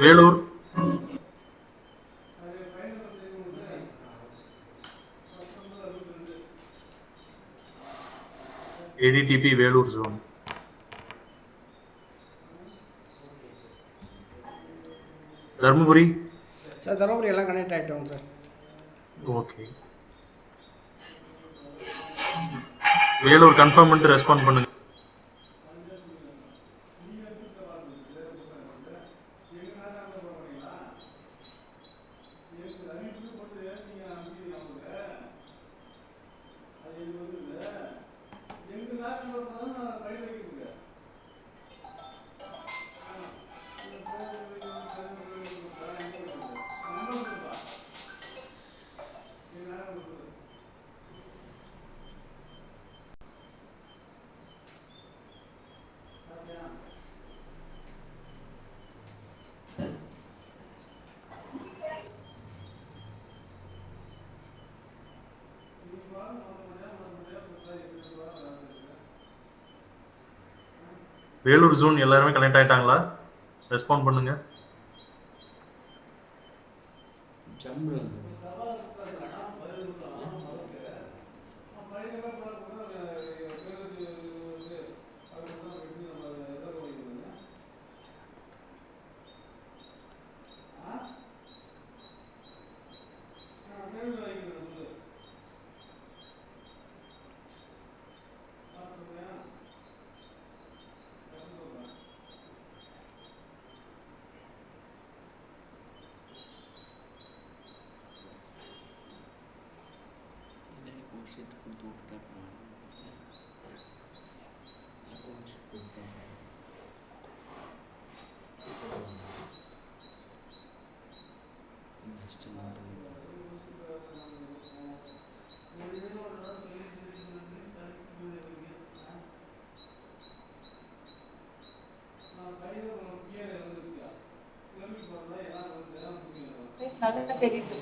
வேலூர். ஏடிடிபி Vellore zone. Dharmapuri. Sir Dharmapuri எல்லாம் connect ஆகிட்டோம் சார். ஓகே. வேலூர் கன்ஃபார்ம் பண்ணிட்டு ரெஸ்பாண்ட் பண்ணுங்க. வேலூர் ஜோன் எல்லாருமே கனெக்ட் ஆயிட்டாங்களா? ரெஸ்பாண்ட் பண்ணுங்க. நல்லா தெரியுது.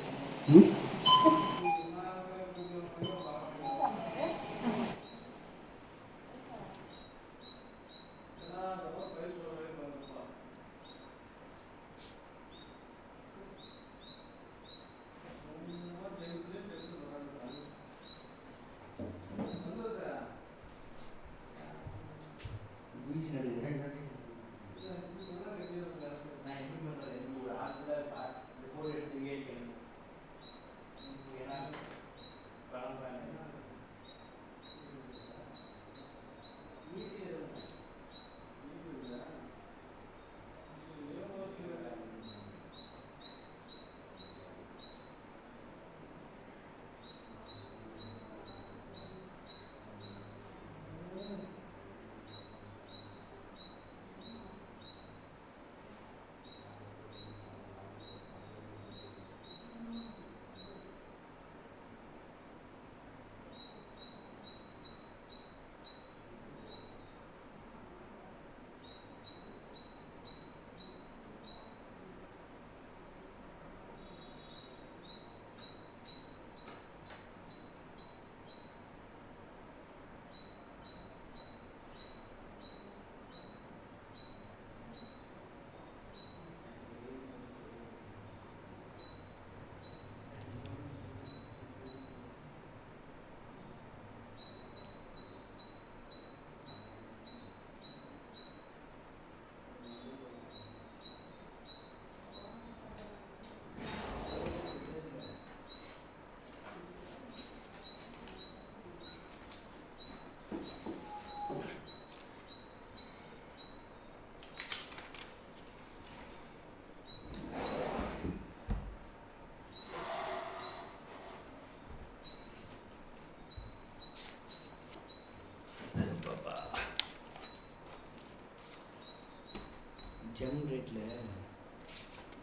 ஜெம் ரேட்டில்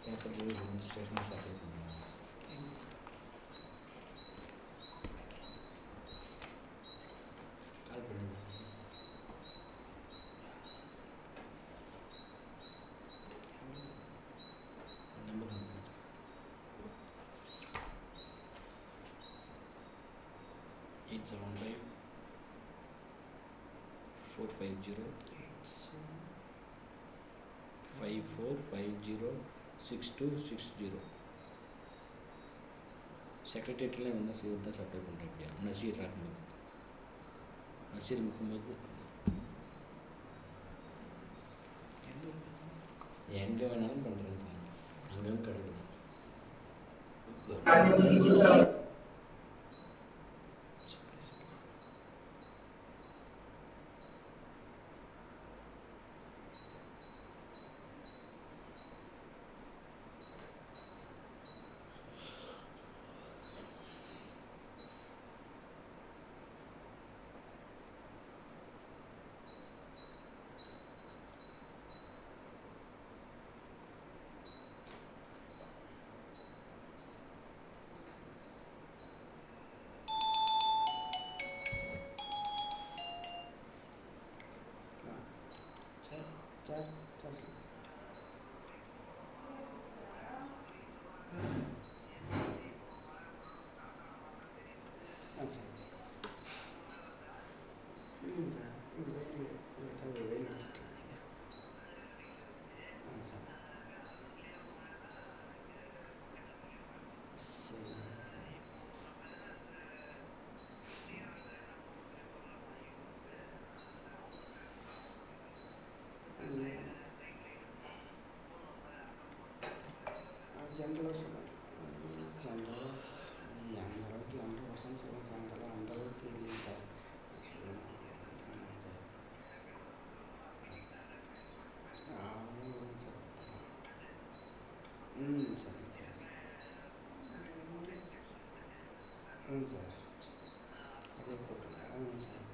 பேப்பர் ஸ்டேட்மெண்ட்ஸ் அப்ளை பண்ணுங்கள். கால் பண்ணுங்கள். நம்பர் 875 450 5450 6260. செக்ரட்டேரியட்லேயும் வந்து இவர் தான் சப்ளை பண்ணுறேன். அப்படியா நசீர் அஹமது. நசீர் முகமது எங்கே வேணாலும் பண்ணுறேன்னு அங்கேயும் கிடக்குது. ஜென்ரலாக சொல்லுவேன். ஜென்ரலாக அந்த அளவுக்கு 100% சொல்லுவேன் சார். அதெல்லாம் அந்த அளவுக்கு இல்லைங்க சார். ஆமாங்க சார். அவ்வளோதான் வருங்க சார். சரிங்க சார். சார் அதே போட்டுருங்க. சார்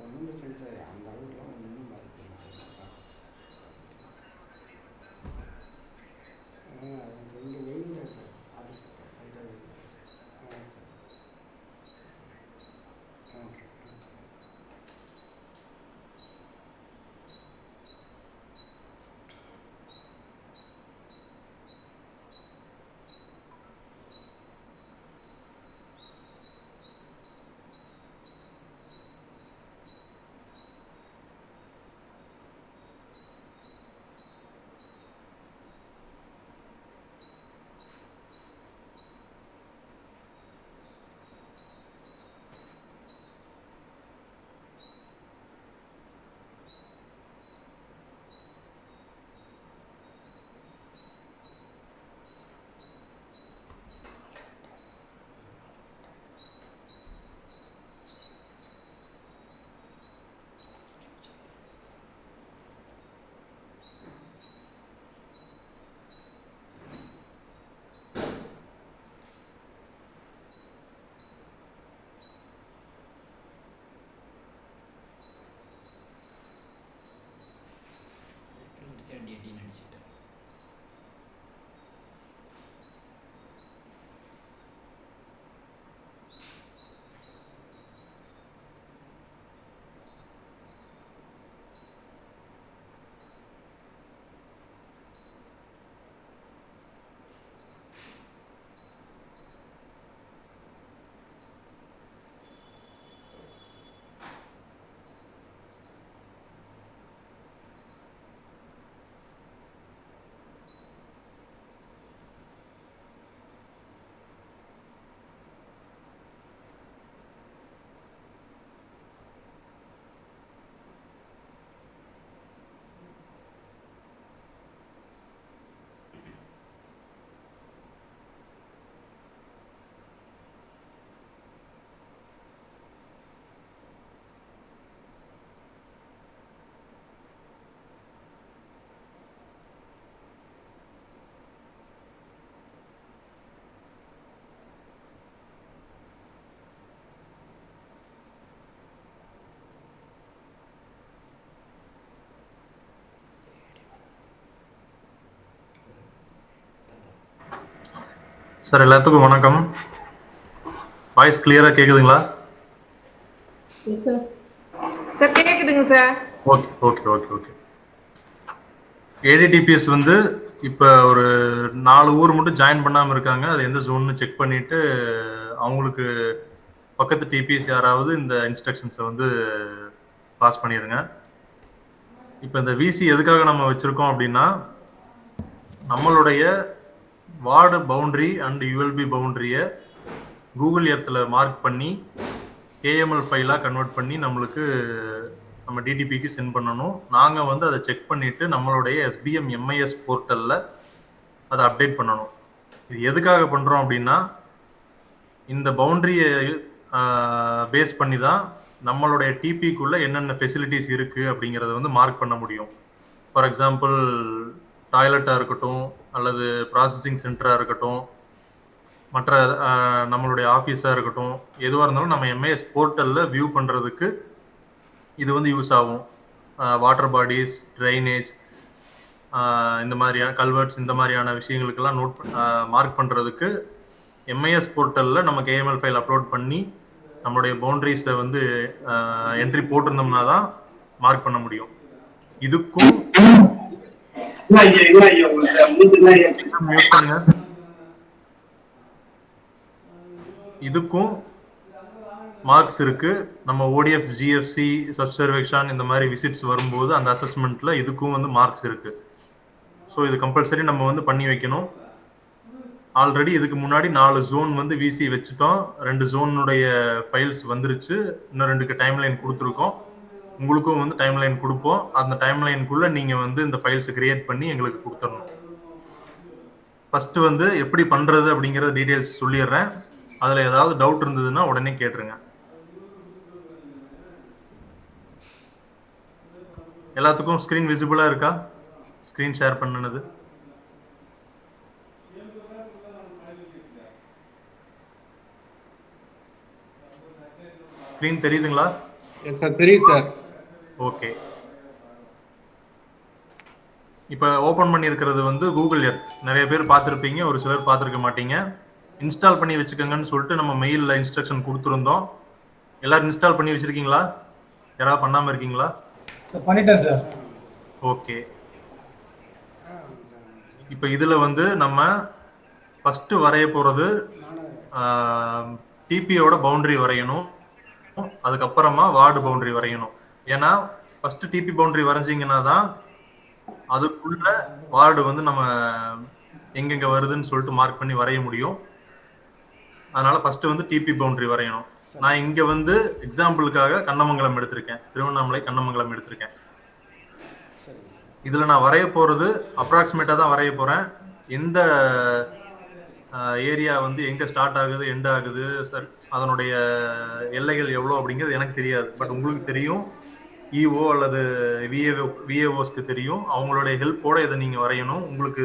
ஒன்றும் பிரச்சனை சார். அந்த அளவுக்குலாம் ஒன்றும் பாதிக்கலைங்க சார். அதுங்க சார். இங்கே வெயில் தான் சார். ஆஃபீஸ் கிட்ட லைட்டாக வெயில் தான் சார். Sir sir. சார். அடிச்சுட்டேன். சார் எல்லாத்துக்கும் வணக்கம். வாய்ஸ் கிளியரா கேக்குதுங்களா? சார் கேக்குதுங்க sir. Okay okay okay okay. ADTPs வந்து இப்போ ஒரு 4 ஊர் மட்டும் ஜாயின் பண்ணாமல் இருக்காங்க. அது எந்த ஜோன்னு செக் பண்ணிட்டு அவங்களுக்கு பக்கத்து டிபிஎஸ் யாராவது இந்த இன்ஸ்ட்ரக்ஷன்ஸை வந்து பாஸ் பண்ணிடுங்க. இப்போ இந்த விசி எதுக்காக நம்ம வச்சுருக்கோம் அப்படின்னா, நம்மளுடைய வார்டு பவுண்டரி அண்ட் யூஎல்பி பவுண்டரியை கூகுள் எர்த்தில் மார்க் பண்ணி கேஎம்எல் ஃபைலாக கன்வெர்ட் பண்ணி நம்மளுக்கு நம்ம டிடிபிக்கு சென்ட் பண்ணணும். நாங்கள் வந்து அதை செக் பண்ணிவிட்டு நம்மளுடைய எஸ்பிஎம் எம்ஐஎஸ் போர்ட்டலில் அதை அப்டேட் பண்ணணும். இது எதுக்காக பண்ணுறோம் அப்படின்னா, இந்த பவுண்டரியை பேஸ் பண்ணி தான் நம்மளுடைய டிபிக்குள்ளே என்னென்ன ஃபெசிலிட்டிஸ் இருக்குது அப்படிங்கிறத வந்து மார்க் பண்ண முடியும். ஃபார் எக்ஸாம்பிள் டாய்லெட்டாக இருக்கட்டும், அல்லது ப்ராசஸிங் சென்டராக இருக்கட்டும், மற்ற நம்மளுடைய ஆஃபீஸாக இருக்கட்டும், எதுவாக இருந்தாலும் நம்ம எம்ஐஎஸ் போர்ட்டலில் வியூ பண்ணுறதுக்கு இது வந்து யூஸ் ஆகும். வாட்டர் பாடிஸ், ட்ரைனேஜ், இந்த மாதிரியான கல்வெர்ட்ஸ், இந்த மாதிரியான விஷயங்களுக்கெல்லாம் மார்க் பண்ணுறதுக்கு எம்ஐஎஸ் போர்ட்டலில் நம்ம கேஎம்எல் ஃபைல் அப்லோட் பண்ணி நம்மளுடைய பவுண்டரிஸை வந்து என்ட்ரி போட்டிருந்தோம்னா தான் மார்க் பண்ண முடியும். இதுக்கும் இதுக்கும் மார்க்ஸ் இருக்கு. நம்ம ஓடிஎஃப், ஜிஎஃப்சி, சர்ச் சர்வேக்ஷன் இந்த மாதிரி விசிட்ஸ் வரும்போது அந்த அசஸ்மெண்ட்ல இதுக்கும் வந்து மார்க்ஸ் இருக்கு. ஸோ இது கம்பல்சரி நம்ம வந்து பண்ணி வைக்கணும். ஆல்ரெடி இதுக்கு முன்னாடி 4 ஜோன் வந்து விசி வச்சுட்டோம். 2 ஜோனுடைய ஃபைல்ஸ் வந்துருச்சு. இன்னும் 2க்கு டைம்லைன் கொடுத்துருக்கோம். உங்களுக்கும் வந்து டைம்லைன் கொடுப்போம். அந்த டைம்லைனுக்குள்ள நீங்க வந்து இந்த ஃபைல்ஸை கிரியேட் பண்ணி எங்களுக்கு கொடுத்துடணும். ஃபர்ஸ்ட் வந்து எப்படி பண்றது அப்படிங்கிற டீடைல்ஸ் சொல்லிடுறேன். அதுல ஏதாவது டவுட் இருந்ததுன்னா உடனே கேட்டுருங்க. எல்லாத்துக்கும் ஸ்கிரீன் விசிபிளா இருக்கா? ஸ்கிரீன் ஷேர் பண்ணுனது ஸ்கிரீன் தெரியுதுங்களா? எஸ் சார், தெரியுது சார். ஓகே. இப்போ ஓப்பன் பண்ணியிருக்கிறது வந்து கூகுள் எர்த். நிறைய பேர் பார்த்துருப்பீங்க, ஒரு சிலர் பார்த்துருக்க மாட்டீங்க. இன்ஸ்டால் பண்ணி வச்சுக்கோங்கன்னு சொல்லிட்டு நம்ம மெயிலில் இன்ஸ்ட்ரக்ஷன் கொடுத்துருந்தோம். எல்லாரும் இன்ஸ்டால் பண்ணி வச்சுருக்கீங்களா? யாராவது பண்ணாமல் இருக்கீங்களா? சார் பண்ணிட்டேன் சார். ஓகே. இப்போ இதில் வந்து நம்ம ஃபஸ்ட்டு வரைய போகிறது டிபியோட பவுண்டரி வரையணும். அதுக்கப்புறமா வார்டு பவுண்டரி வரையணும். ஏன்னா ஃபஸ்ட்டு டிபி பவுண்டரி வரைஞ்சிங்கன்னா தான் அதுக்குள்ள வார்டு வந்து நம்ம எங்கெங்கே வருதுன்னு சொல்லிட்டு மார்க் பண்ணி வரைய முடியும். அதனால ஃபர்ஸ்ட் வந்து டிபி பவுண்டரி வரையணும். நான் இங்க வந்து எக்ஸாம்பிளுக்காக கண்ணமங்கலம் எடுத்திருக்கேன், திருவண்ணாமலை கண்ணமங்கலம் எடுத்திருக்கேன். இதுல நான் வரைய போறது அப்ராக்சிமேட்டா தான் வரைய போறேன். எந்த ஏரியா வந்து எங்க ஸ்டார்ட் ஆகுது, எண்ட் ஆகுது, அதனுடைய எல்லைகள் எவ்வளோ அப்படிங்கிறது எனக்கு தெரியாது. பட் உங்களுக்கு தெரியும், இஓ அல்லது விஏஓஸ்க்கு தெரியும். அவங்களுடைய ஹெல்ப்போட இதை நீங்க வரையணும். உங்களுக்கு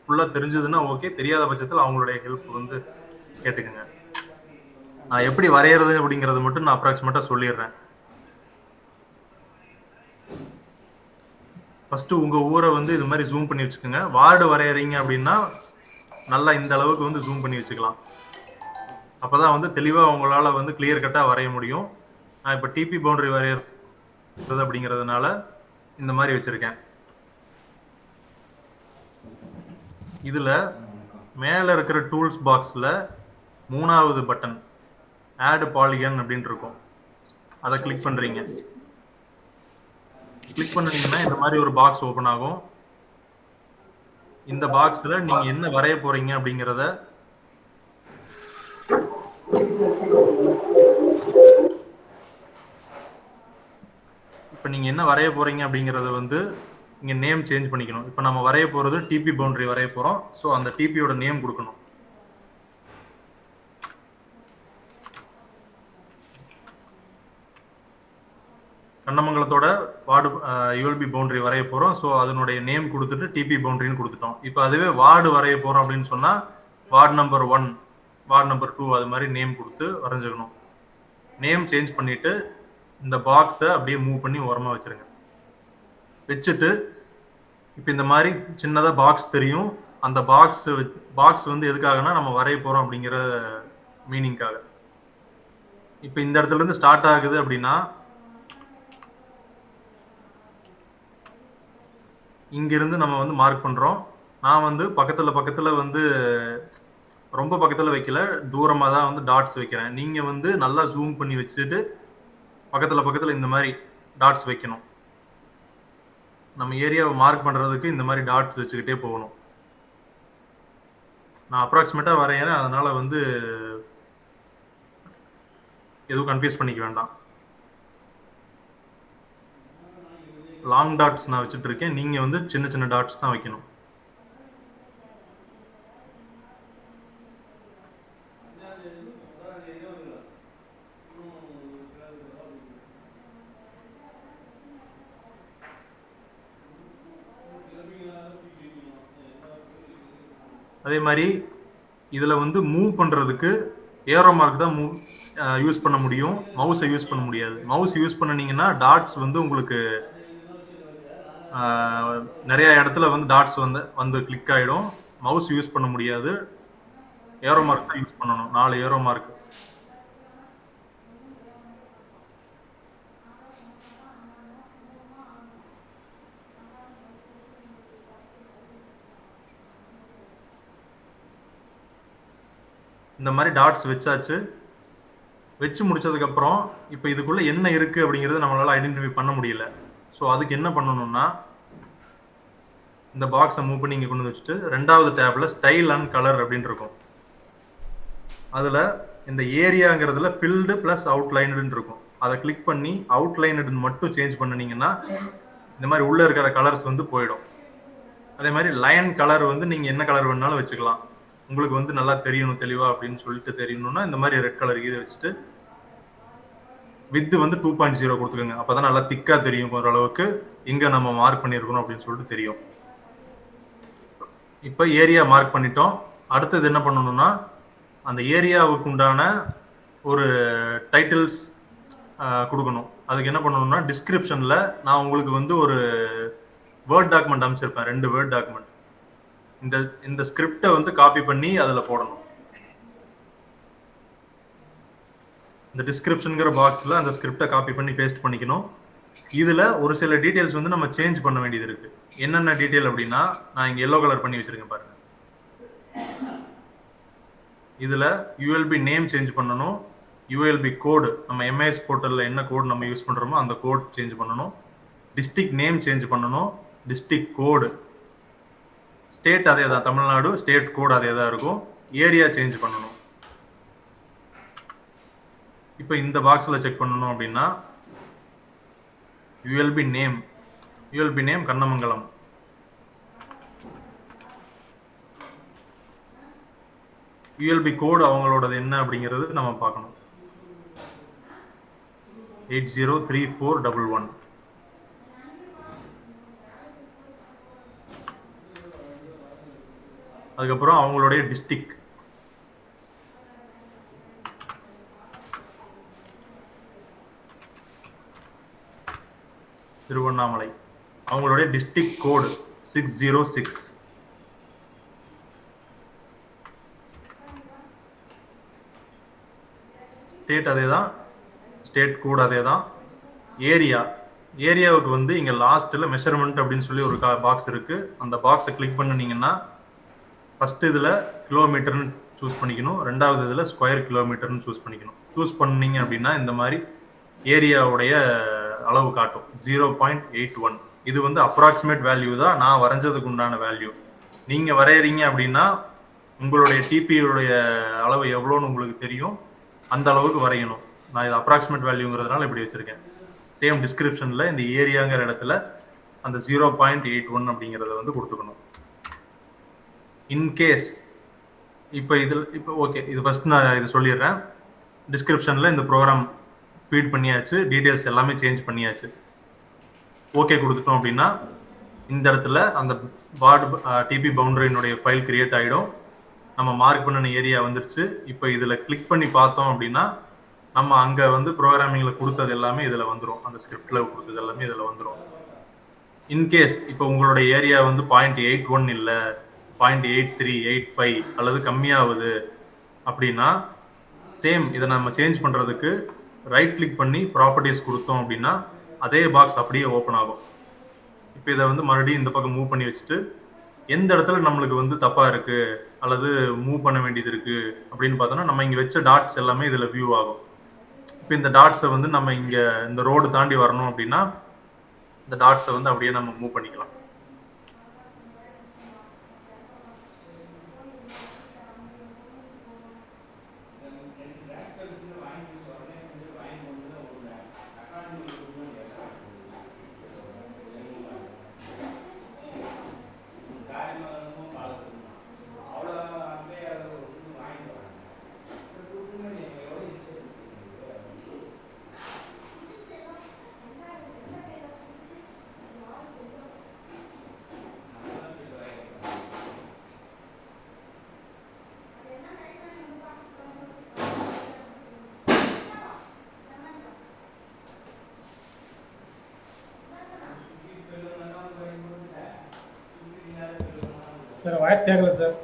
ஃபுல்லா தெரிஞ்சதுன்னா ஓகே, தெரியாத பட்சத்தில் அவங்களுடைய ஹெல்ப் வந்து கேட்டுக்கங்க. நான் எப்படி வரைகிறது அப்படிங்கறத மட்டும் நான் அப்ராக்சிமேட்டா சொல்லிடுறேன். ஃபர்ஸ்ட் உங்க ஊரை வந்து இது மாதிரி ஜூம் பண்ணி வச்சுக்கோங்க. வார்டு வரையறீங்க அப்படின்னா நல்லா இந்த அளவுக்கு வந்து ஜூம் பண்ணி வச்சுக்கலாம். அப்பதான் வந்து தெளிவா உங்களால வந்து கிளியர் கட்டா வரைய முடியும். நான் இப்ப டிபி பவுண்டரி வரையறது அப்படிங்கிறதுனால இந்த மாதிரி வச்சிருக்கேன். இதுல மேல இருக்கிற டூல்ஸ் பாக்ஸ்ல 3வது பட்டன் ஆட் பாலிகன் அப்படின்னு இருக்கும். அதை கிளிக் பண்றீங்க. கிளிக் பண்ணீங்கன்னா இந்த மாதிரி ஒரு பாக்ஸ் ஓபன் ஆகும். இந்த பாக்ஸ்ல நீங்க என்ன வரைய போறீங்க அப்படிங்கறத இப்ப நீங்க என்ன வரைய போறீங்க அப்படிங்கறத வந்து இங்க நேம் சேஞ்ச் பண்ணிக்கணும். இப்ப நம்ம வரைய போறது டிபி பவுண்டரி வரைய போறோம். சோ அந்த டிபியோட நேம் கொடுக்கணும். கண்ணமங்கலத்தோட வார்டு யூஎல்பி பவுண்டரி வரைய போறோம். ஸோ அதனுடைய நேம் கொடுத்துட்டு டிபி பவுண்டரின்னு கொடுத்துட்டோம். இப்போ அதுவே வார்டு வரைய போறோம் அப்படின்னு சொன்னா வார்டு நம்பர் 1, வார்டு நம்பர் 2 அது மாதிரி நேம் கொடுத்து வரைஞ்சுக்கணும். நேம் சேஞ்ச் பண்ணிட்டு இந்த பாக்ஸை அப்படியே மூவ் பண்ணி ஓரமா வச்சிருங்க. வச்சுட்டு இப்போ இந்த மாதிரி சின்னதா பாக்ஸ் தெரியும். அந்த பாக்ஸ் வந்து எதுக்காகனா நம்ம வரைய போறோம் அப்படிங்கிற மீனிங்காக. இப்போ இந்த இடத்துல இருந்து ஸ்டார்ட் ஆகுது அப்படின்னா இங்கிருந்து நம்ம வந்து மார்க் பண்றோம். நான் வந்து பக்கத்துல வந்து ரொம்ப பக்கத்துல வைக்கல, தூரமா தான் வந்து டாட்ஸ் வைக்கிறேன். நீங்க வந்து நல்லா ஜூம் பண்ணி வச்சுட்டு பக்கத்துல இந்த மாதிரி டாட்ஸ் வைக்கணும். நம்ம ஏரியாவை மார்க் பண்றதுக்கு இந்த மாதிரி டாட்ஸ் வச்சுக்கிட்டே போகணும். நான் அப்ராக்சிமேட்டாக வரைகிறேன், அதனால வந்து எதுவும் கன்ஃபியூஸ் பண்ணிக்க வேண்டாம். லாங் டாட்ஸ் நான் வச்சுட்டு இருக்கேன், நீங்கள் வந்து சின்ன சின்ன டாட்ஸ் தான் வைக்கணும். அதே மாதிரி இதில் வந்து மூவ் பண்ணுறதுக்கு ஏரோ மார்க் தான் யூஸ் பண்ண முடியும், மவுஸை யூஸ் பண்ண முடியாது. மவுஸ் யூஸ் பண்ணினீங்கன்னா டாட்ஸ் வந்து உங்களுக்கு நிறைய இடத்துல வந்து டாட்ஸ் வந்து கிளிக் ஆகிடும். மவுஸ் யூஸ் பண்ண முடியாது, ஏரோ மார்க் தான் யூஸ் பண்ணணும். 4 ஏரோ மார்க். இந்த மாதிரி டாட்ஸ் வச்சாச்சு. வச்சு முடிச்சதுக்கப்புறம் இப்போ இதுக்குள்ளே என்ன இருக்குது அப்படிங்கிறது நம்மளால் ஐடென்டிஃபை பண்ண முடியல. ஸோ அதுக்கு என்ன பண்ணணும்னா, இந்த பாக்ஸை மூவ் பண்ணி இங்கே கொண்டு வச்சுட்டு 2வது டேப்பில் ஸ்டைல் அண்ட் கலர் அப்படின்னு இருக்கும். அதில் இந்த ஏரியாங்கிறதுல ஃபில்டு ப்ளஸ் அவுட்லைனுன்னு இருக்கும். அதை கிளிக் பண்ணி அவுட்லைனுன்னு மட்டும் சேஞ்ச் பண்ணினீங்கன்னா இந்த மாதிரி உள்ளே இருக்கிற கலர்ஸ் வந்து போயிடும். அதே மாதிரி லைன் கலர் வந்து நீங்கள் என்ன கலர் வேணாலும் வச்சுக்கலாம். உங்களுக்கு வந்து நல்லா தெரியணும் தெளிவாக அப்படின்னு சொல்லிட்டு தெரியணும்னா இந்த மாதிரி ரெட் கலர் இதை வச்சுட்டு வித்து வந்து 2.0 கொடுத்துக்கோங்க. அப்போ தான் நல்லா திக்காக தெரியும், ஓரளவுக்கு இங்கே நம்ம மார்க் பண்ணியிருக்கணும் அப்படின்னு சொல்லிட்டு தெரியும். இப்போ ஏரியா மார்க் பண்ணிட்டோம். அடுத்தது என்ன பண்ணணும்னா, அந்த ஏரியாவுக்கு உண்டான ஒரு டைட்டில்ஸ் கொடுக்கணும். அதுக்கு என்ன பண்ணணும்னா, டிஸ்கிரிப்ஷனில் நான் உங்களுக்கு வந்து ஒரு வேர்ட் டாக்குமெண்ட் அமைச்சிருப்பேன், 2 வேர்ட் டாக்குமெண்ட். இந்த ஸ்கிரிப்டை வந்து காப்பி பண்ணி அதில் போடணும். இந்த டிஸ்கிரிப்ஷனுங்கிற பாக்ஸில் அந்த ஸ்கிரிப்டை காப்பி பண்ணி பேஸ்ட் பண்ணிக்கணும். இதில் ஒரு சில டீட்டெயில்ஸ் வந்து நம்ம சேஞ்ச் பண்ண வேண்டியது இருக்குது. என்னென்ன டீட்டெயில் அப்படின்னா, நான் இங்கே எல்லோ கலர் பண்ணி வச்சுருக்கேன் பாருங்க. இதில் யூஎல்பி நேம் சேஞ்ச் பண்ணணும், யூஎல்பி கோடு, நம்ம எம்ஐஎஸ் போர்ட்டலில் என்ன கோடு நம்ம யூஸ் பண்ணுறோமோ அந்த கோட் சேஞ்ச் பண்ணணும், டிஸ்ட்ரிக்ட் நேம் சேஞ்ச் பண்ணணும், டிஸ்ட்ரிக்ட் கோடு, ஸ்டேட் அதே தான், தமிழ்நாடு ஸ்டேட் கோடு அதே தான் இருக்கும், ஏரியா சேஞ்ச் பண்ணணும். இப்போ இந்த பாக்ஸில் செக் பண்ணணும் அப்படின்னா, யூஎல்பி நேம் கண்ணமங்கலம், யூஎல்பி கோடு அவங்களோடது என்ன அப்படிங்கிறது நம்ம பார்க்கணும். 803411. அதுக்கப்புறம் அவங்களுடைய டிஸ்ட்ரிக்ட், திருவண்ணாமலை, அவங்களுடைய டிஸ்ட்ரிக்ட் கோடு 606. ஸ்டேட் அதே தான், ஸ்டேட் கோடு அதே தான். ஏரியாவுக்கு வந்து இங்கே லாஸ்ட்டில் மெஷர்மெண்ட் அப்படின்னு சொல்லி ஒரு பாக்ஸ் இருக்குது. அந்த பாக்ஸை கிளிக் பண்ணினீங்கன்னா ஃபஸ்ட்டு இதில் கிலோமீட்டர்னு சூஸ் பண்ணிக்கணும், 2வது இதில் ஸ்கொயர் கிலோமீட்டர்னு சூஸ் பண்ணிக்கணும். சூஸ் பண்ணிங்க அப்படின்னா இந்த மாதிரி ஏரியாவுடைய அளவு காட்டும் 0.81. இது வந்து அப்ராக்சிமேட் வேல்யூ தான், நான் வரைஞ்சதுக்கு உண்டான வேல்யூ. நீங்கள் வரைகிறீங்க அப்படின்னா உங்களுடைய டிபியோடைய அளவு எவ்வளோன்னு உங்களுக்கு தெரியும், அந்த அளவுக்கு வரையணும். நான் இது அப்ராக்சிமேட் வேல்யூங்கிறதுனால இப்படி வச்சுருக்கேன். சேம் டிஸ்கிரிப்ஷனில் இந்த ஏரியாங்கிற இடத்துல அந்த 0.81 அப்படிங்கிறத வந்து கொடுத்துக்கணும். இன்கேஸ் இப்போ ஓகே, இது ஃபஸ்ட் நான் இது சொல்லிடுறேன். டிஸ்கிரிப்ஷனில் இந்த ப்ரோக்ராம் ஃபீட் பண்ணியாச்சு, டீட்டெயில்ஸ் எல்லாமே சேஞ்ச் பண்ணியாச்சு, ஓகே கொடுத்துட்டோம் அப்படின்னா இந்த இடத்துல அந்த டிபி பவுண்டரியினுடைய ஃபைல் கிரியேட் ஆகிடும். நம்ம மார்க் பண்ணின ஏரியா வந்துருச்சு. இப்போ இதில் கிளிக் பண்ணி பார்த்தோம் அப்படின்னா நம்ம அங்கே வந்து ப்ரோக்ராமிங்கில் கொடுத்தது எல்லாமே இதில் வந்துடும், அந்த ஸ்கிரிப்டில் கொடுத்தது எல்லாமே இதில் வந்துடும். இன்கேஸ் இப்போ உங்களோட ஏரியா வந்து 0.81 இல்லை, 0.83, 85 அல்லது கம்மியாகுது அப்படின்னா சேம் இதை நம்ம சேஞ்ச் பண்ணுறதுக்கு ரைட் கிளிக் பண்ணி ப்ராப்பர்ட்டிஸ் கொடுத்தோம் அப்படின்னா அதே பாக்ஸ் அப்படியே ஓப்பன் ஆகும். இப்போ இதை வந்து மறுபடியும் இந்த பக்கம் மூவ் பண்ணி வச்சுட்டு எந்த இடத்துல நம்மளுக்கு வந்து தப்பாக இருக்குது அல்லது மூவ் பண்ண வேண்டியது இருக்குது அப்படின்னு பார்த்தோன்னா நம்ம இங்கே வச்ச டாட்ஸ் எல்லாமே இதில் வியூ ஆகும். இப்போ இந்த டாட்ஸை வந்து நம்ம இங்கே இந்த ரோடு தாண்டி வரணும் அப்படின்னா இந்த டாட்ஸை வந்து அப்படியே நம்ம மூவ் பண்ணிக்கலாம். சார் வாய்ஸ் கேட்கல சார்.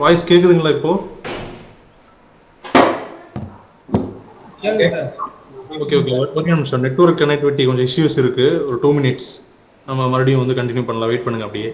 வாய்ஸ் கேக்குதுங்களா இப்போ? கேக்குது சார். ஓகே ஓகே, ஒரு நிமிஷம், நெட்வொர்க் கனெக்டிவிட்டி கொஞ்சம் இஷ்யூஸ் இருக்கு. ஒரு 2 மினிட்ஸ் நம்ம மறுபடியும் வந்து கண்டினியூ பண்ணலாம். வெயிட் பண்ணுங்க அப்படியே.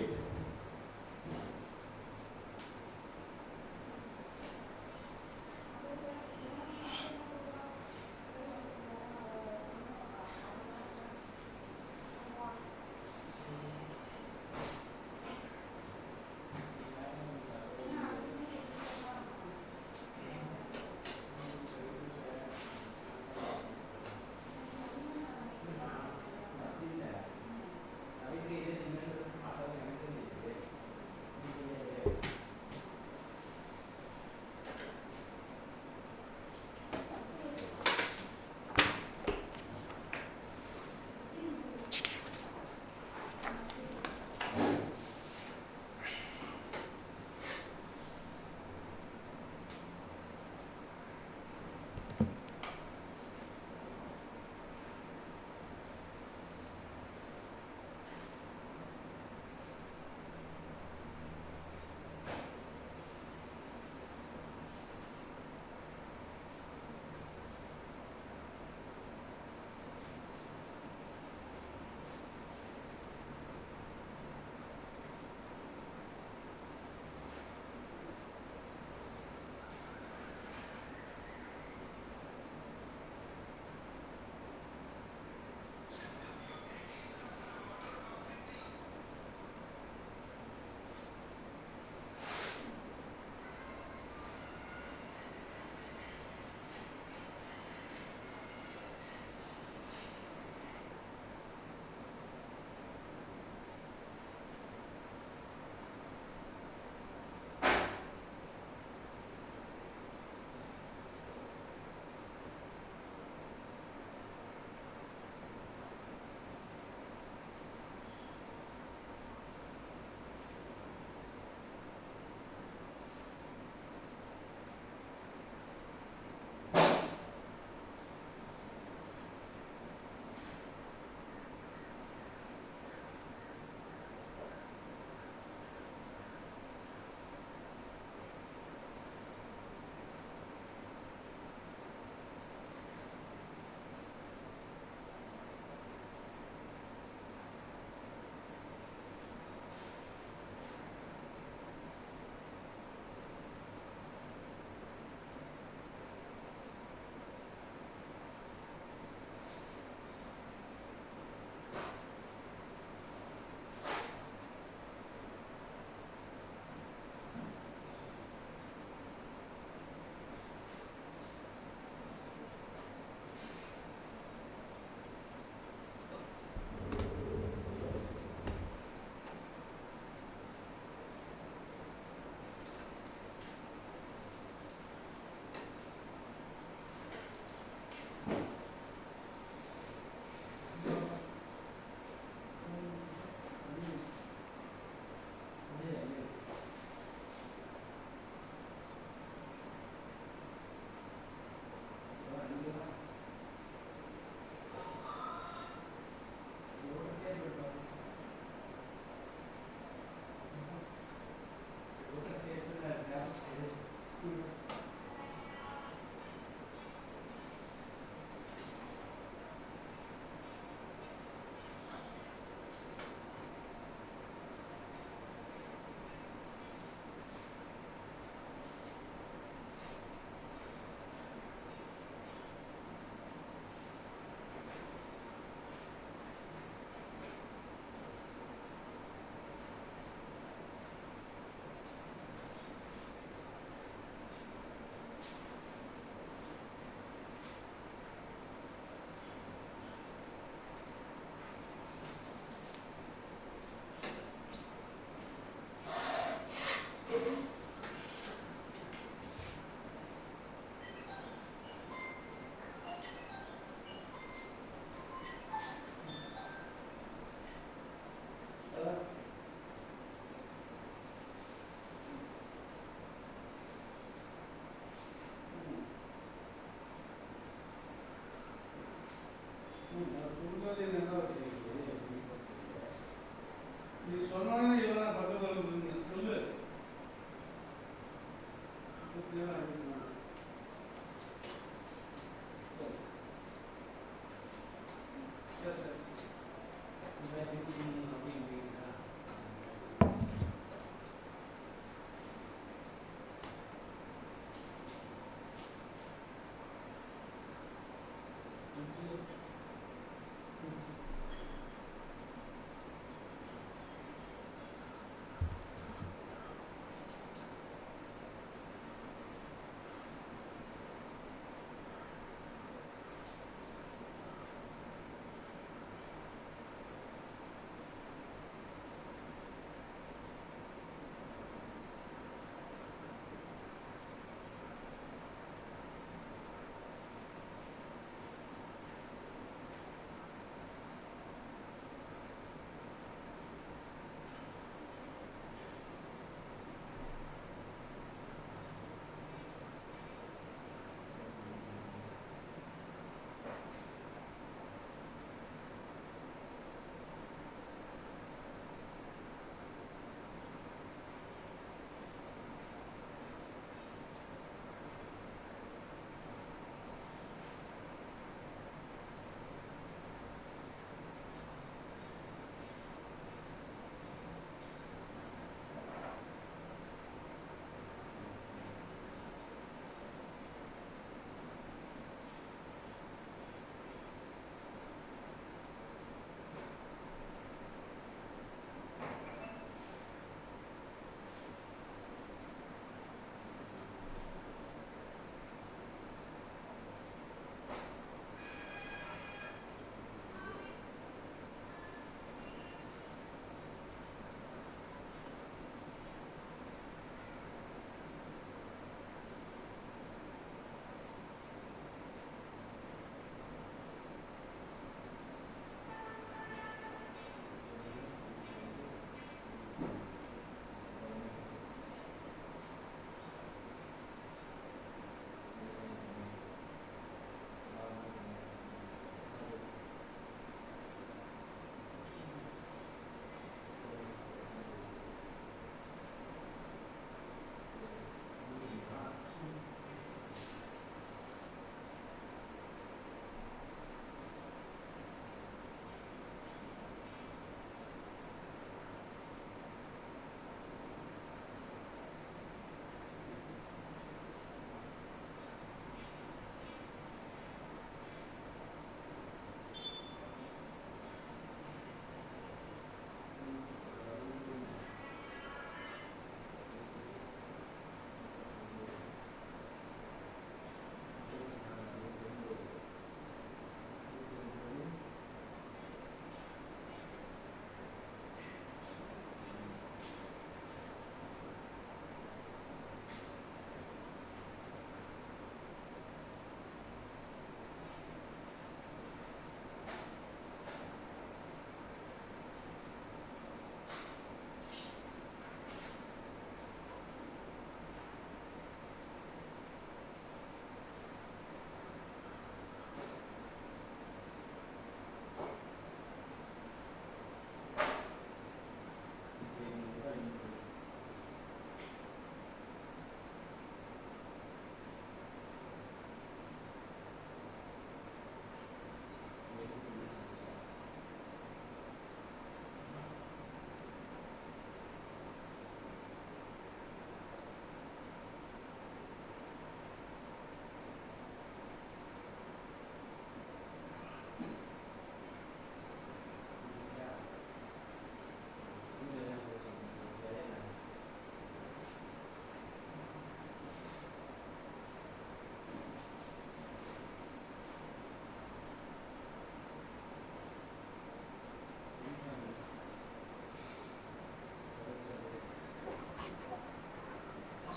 நீ சொன்னோன்னே இதெல்லாம் பக்கத்தில் சொல்லு.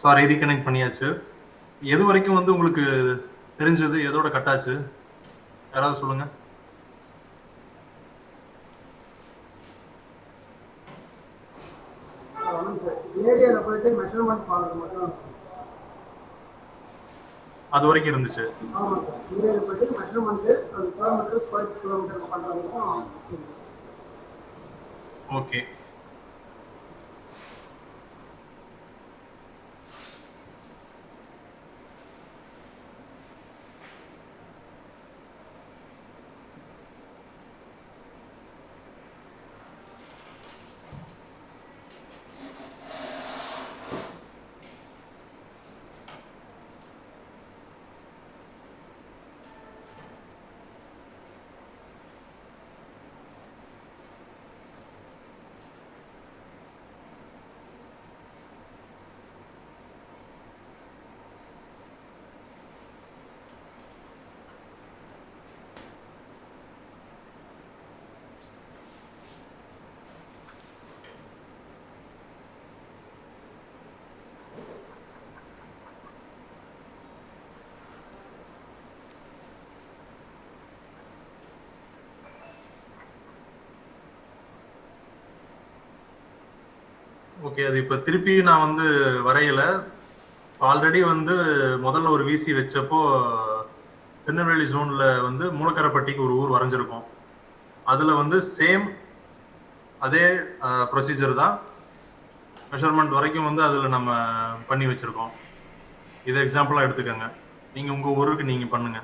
சாரி, ரீகனெக்ட் பண்ணியாச்சு. எது வரைக்கும் வந்து உங்களுக்கு தெரிஞ்சது, எதோட கட் ஆச்சு? யாராவது சொல்லுங்க. ஏரியாவில் போயிட்டு மெஷர்மெண்ட் பார்க்கறது மட்டும். அது வரைக்கும் இருந்துச்சு. ஆமாம் சார், ஏரியாவில் போயிட்டு மெஷர்மெண்ட்டு அது கிலோமீட்டர் ஸ்கொயர் கிலோமீட்டர் பண்ணுறதுக்கும். ஓகே. ஓகே, அது இப்போ திருப்பி நான் வந்து வரையல. ஆல்ரெடி வந்து முதல்ல ஒரு விசி வச்சப்போ திருநெல்வேலி ஜோன்ல வந்து மூலக்கரைப்பட்டிக்கு ஒரு ஊர் வரைஞ்சிருக்கோம். அதுல வந்து சேம் அதே ப்ரொசீஜர் தான், மெஷர்மெண்ட் வரைக்கும் வந்து அதுல நம்ம பண்ணி வச்சிருக்கோம். இதை எக்ஸாம்பிளா எடுத்துக்கோங்க. நீங்க உங்க ஊருக்கு நீங்க பண்ணுங்க.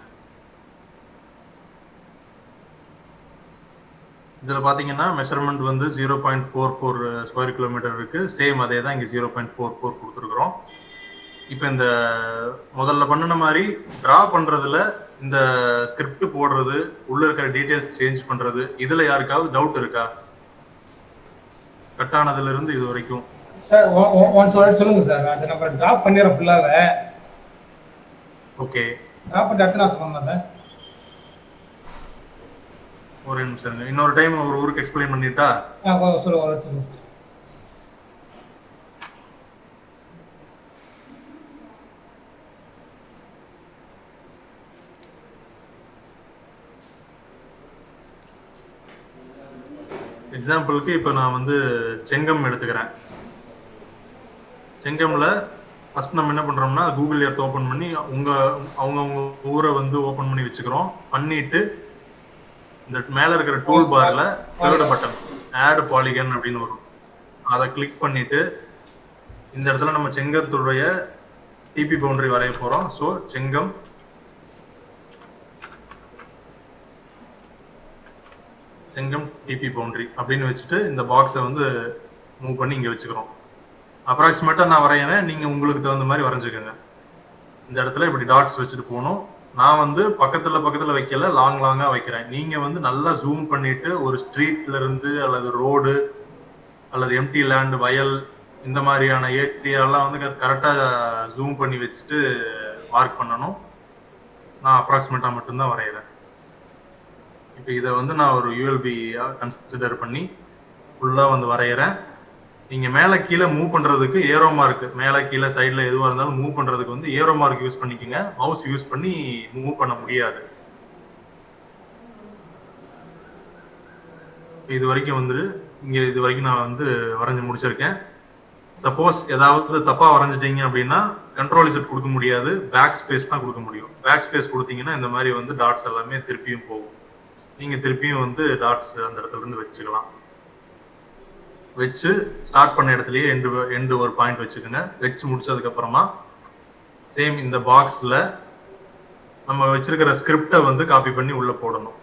இதுல பாத்தீங்கன்னா மெஷர்மெண்ட் வந்து 0.44 ஸ்கொயர் கிலோமீட்டர் இருக்கு. சேம் அதே தான் இங்க 0.44 கொடுத்துருக்குறோம். இப்போ இந்த முதல்ல பண்ணின மாதிரி டிரா பண்றதுல இந்த ஸ்கிரிப்ட் போடுறது, உள்ள இருக்கிற டீடைல்ஸ் சேஞ்ச் பண்றது, இதுல யாருக்காவது டவுட் இருக்கா? கட் ஆனதுல இருந்து இது வரைக்கும். சார் ஒன்ஸ் சொல்லுங்க சார். அது நம்ம டிராப் பண்ணிடுறோம் ஃபுல்லாவே. ஓகே, டிராப் பண்ணிட்டு அடுத்த நான் சொன்னேன். ஒரு நிமிஷம், இன்னொரு டைம் ஒரு ஊருக்கு எக்ஸ்பிளைன் பண்ணிட்டா? சொல்லுங்க சார். எக்ஸாம்பிளுக்கு இப்போ நான் வந்து செங்கம் எடுத்துக்கிறேன். செங்கம்ல ஃபர்ஸ்ட் நம்ம என்ன பண்றோம்னா கூகுள் எர்த் ஓப்பன் பண்ணி அவங்க ஊரை வந்து ஓப்பன் பண்ணி வச்சுக்கிறோம். பண்ணிட்டு இந்த மேல இருக்கிற டூல் பார்ல தேர்ட் பட்டன் ஆட் பாலிகன் அப்படின்னு வரும். அதை கிளிக் பண்ணிட்டு இந்த இடத்துல நம்ம செங்கத்துடைய டிபி பவுண்டரி வரைய போறோம். ஸோ செங்கம் டிபி பவுண்டரி அப்படின்னு வச்சுட்டு இந்த பாக்ஸை வந்து மூவ் பண்ணி இங்க வச்சுக்கிறோம். அப்ராக்சிமேட்டா நான் வரையறேன், நீங்க உங்களுக்கு தகுந்த மாதிரி வரைஞ்சுக்கோங்க. இந்த இடத்துல இப்படி டாட்ஸ் வச்சுட்டு போகணும். நான் வந்து பக்கத்துல வைக்கல, லாங்கா வைக்கிறேன். நீங்க வந்து நல்லா ஜூம் பண்ணிட்டு ஒரு ஸ்ட்ரீட்ல இருந்து அல்லது ரோடு அல்லது எம்டி லேண்ட், வயல், இந்த மாதிரியான ஏரியாலாம் வந்து கரெக்டா ஜூம் பண்ணி வச்சுட்டு மார்க் பண்ணணும். நான் அப்ராக்சிமேட்டா மட்டும்தான் வரைகிறேன். இப்போ இதை வந்து நான் ஒரு யூஎல்பி கன்சிடர் பண்ணி ஃபுல்லா வந்து வரைகிறேன். நீங்க மேல கீழே மூவ் பண்றதுக்கு ஏரோ மார்க், மேல கீழே சைட்ல எதுவா இருந்தாலும் மூவ் பண்றதுக்கு வந்து ஏரோ மார்க் யூஸ் பண்ணிக்கோங்க. மவுஸ் யூஸ் பண்ணி மூவ் பண்ண முடியாது. இது வரைக்கும் வந்து இங்க இது வரைக்கும் நான் வந்து வரைஞ்சு முடிச்சிருக்கேன். சப்போஸ் ஏதாவது தப்பா வரைஞ்சிட்டீங்க அப்படின்னா கண்ட்ரோல் இசட் கொடுக்க முடியாது, பேக் ஸ்பேஸ் தான் கொடுக்க முடியும். பேக் ஸ்பேஸ் கொடுத்தீங்கன்னா இந்த மாதிரி வந்து டாட்ஸ் எல்லாமே திருப்பியும் போகும். நீங்க திருப்பியும் வந்து டாட்ஸ் அந்த இடத்துல இருந்து வச்சுக்கலாம். வச்சு ஸ்டார்ட் பண்ண இடத்துலயே எண்டு ஒரு பாயிண்ட் வச்சுக்கோங்க. வச்சு முடிச்சதுக்கு அப்புறமா சேம் இந்த பாக்ஸ்ல நம்ம வச்சிருக்கிற ஸ்கிரிப்டை வந்து காப்பி பண்ணி உள்ள போடணும்.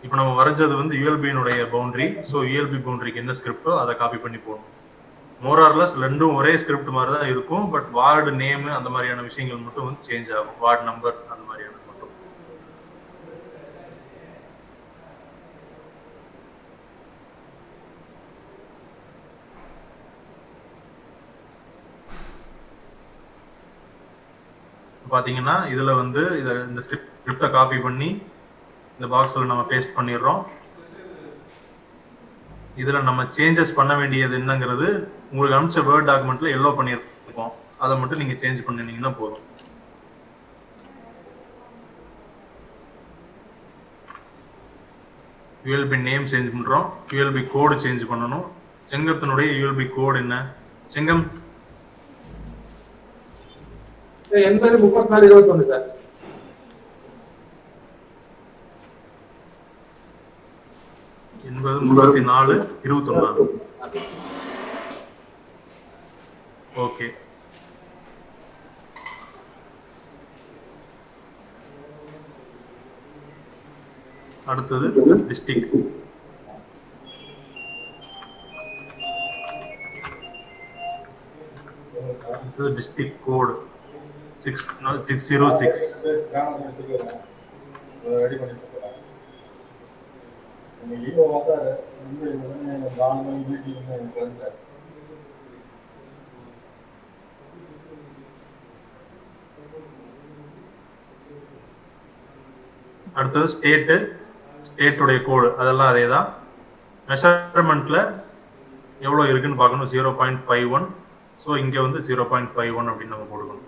இப்போ நம்ம வரைஞ்சது வந்து யூஎல்பியினுடைய பவுண்டரி. ஸோ யூஎல்பி பவுண்டரிக்கு என்ன ஸ்கிரிப்டோ அதை காப்பி பண்ணி போடணும். மோரார்லஸ் ரெண்டும் ஒரே ஸ்கிரிப்ட் மாதிரி தான் இருக்கும். பட் வார்டு நேம் அந்த மாதிரியான விஷயங்கள் மட்டும் வந்து சேஞ்ச் ஆகும். வார்டு நம்பர் அந்த மாதிரியான மட்டும். பாத்தீங்கன்னா இதுல வந்து இந்த ஸ்கிரிப்டை காப்பி பண்ணி இந்த பாக்ஸ்ல நம்ம பேஸ்ட் பண்ணிடுறோம். இதுல நம்ம சேஞ்சஸ் பண்ண வேண்டியது என்னங்கிறது உங்களுக்கு அனுப்பிச்ச வேர்ட் டாக்குமெண்ட்ல எல்லோ பண்ணியிருக்கோம். அதை மட்டும் நீங்க சேஞ்ச் பண்ணினீங்கன்னா போதும். யூஎல்பி நேம் சேஞ்ச் பண்றோம், யூஎல்பி கோடு சேஞ்ச் பண்ணணும். செங்கத்தினுடைய யூஎல்பி கோடு என்ன? செங்கம் 803421 சார். 803421. ஓகே. அடுத்தது டிஸ்ட்ரிக்ட். டிஸ்ட்ரிக்ட் கோடு 606. அடுத்தது ஸ்டேட்டுடைய கோடு அதெல்லாம் அதே தான். மெஷர்மெண்ட்ல எவ்வளோ இருக்குன்னு பார்க்கணும், 0.51. ஸோ இங்கே வந்து 0.51 அப்படின்னு நம்ம கொடுக்கணும்.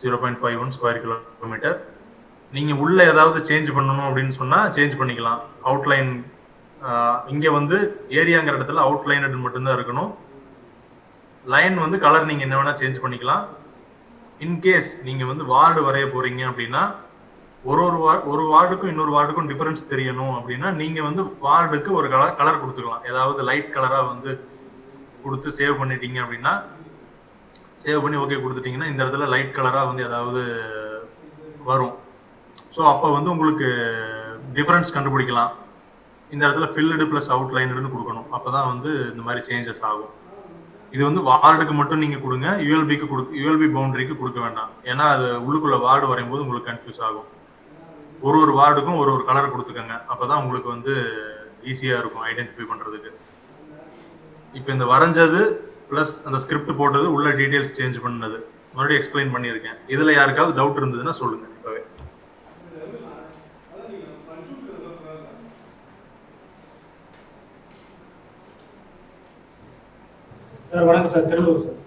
0.51 ஸ்கொயர் கிலோமீட்டர். நீங்கள் உள்ள ஏதாவது சேஞ்ச் பண்ணணும் அப்படின்னு சொன்னால் சேஞ்ச் பண்ணிக்கலாம். அவுட்லைன் இங்கே வந்து ஏரியாங்கிற இடத்துல அவுட்லைன் மட்டும்தான் இருக்கணும். லைன் வந்து கலர் நீங்கள் என்ன வேணால் சேஞ்ச் பண்ணிக்கலாம். இன்கேஸ் நீங்கள் வந்து வார்டு வரைய போகிறீங்க அப்படின்னா ஒரு வார்டுக்கும் இன்னொரு வார்டுக்கும் டிஃபரன்ஸ் தெரியணும் அப்படின்னா நீங்கள் வந்து வார்டுக்கு ஒரு கலர் கொடுத்துக்கலாம். ஏதாவது லைட் கலராக வந்து கொடுத்து சேவ் பண்ணிட்டீங்க அப்படின்னா, சேவ் பண்ணி ஓகே கொடுத்துட்டீங்கன்னா இந்த இடத்துல லைட் கலராக வந்து ஏதாவது வரும். ஸோ அப்போ வந்து உங்களுக்கு டிஃபரன்ஸ் கண்டுபிடிக்கலாம். இந்த இடத்துல ஃபில்டு ப்ளஸ் அவுட்லைனர்னு கொடுக்கணும். அப்போ தான் வந்து இந்த மாதிரி சேஞ்சஸ் ஆகும். இது வந்து வார்டுக்கு மட்டும் நீங்கள் கொடுங்க, யூஎல்பி பவுண்டரிக்கு கொடுக்க வேண்டாம். ஏன்னா அது உள்ளுக்குள்ள வார்டு வரையும் போது உங்களுக்கு கன்ஃபியூஸ் ஆகும். ஒரு வார்டுக்கும் ஒரு கலர் கொடுத்துக்கோங்க. அப்போ தான் உங்களுக்கு வந்து ஈஸியாக இருக்கும் ஐடென்டிஃபை பண்ணுறதுக்கு. இப்போ இந்த வரைஞ்சது ப்ளஸ் அந்த ஸ்கிரிப்ட் போட்டது உள்ள டீட்டெயில்ஸ் சேஞ்ச் பண்ணது மறுபடியும் எக்ஸ்பிளைன் பண்ணியிருக்கேன். இதில் யாருக்காவது டவுட் இருந்ததுன்னா சொல்லுங்க இப்போவே. சார் வணக்கம் சார், திருவள்ளூர் சார்.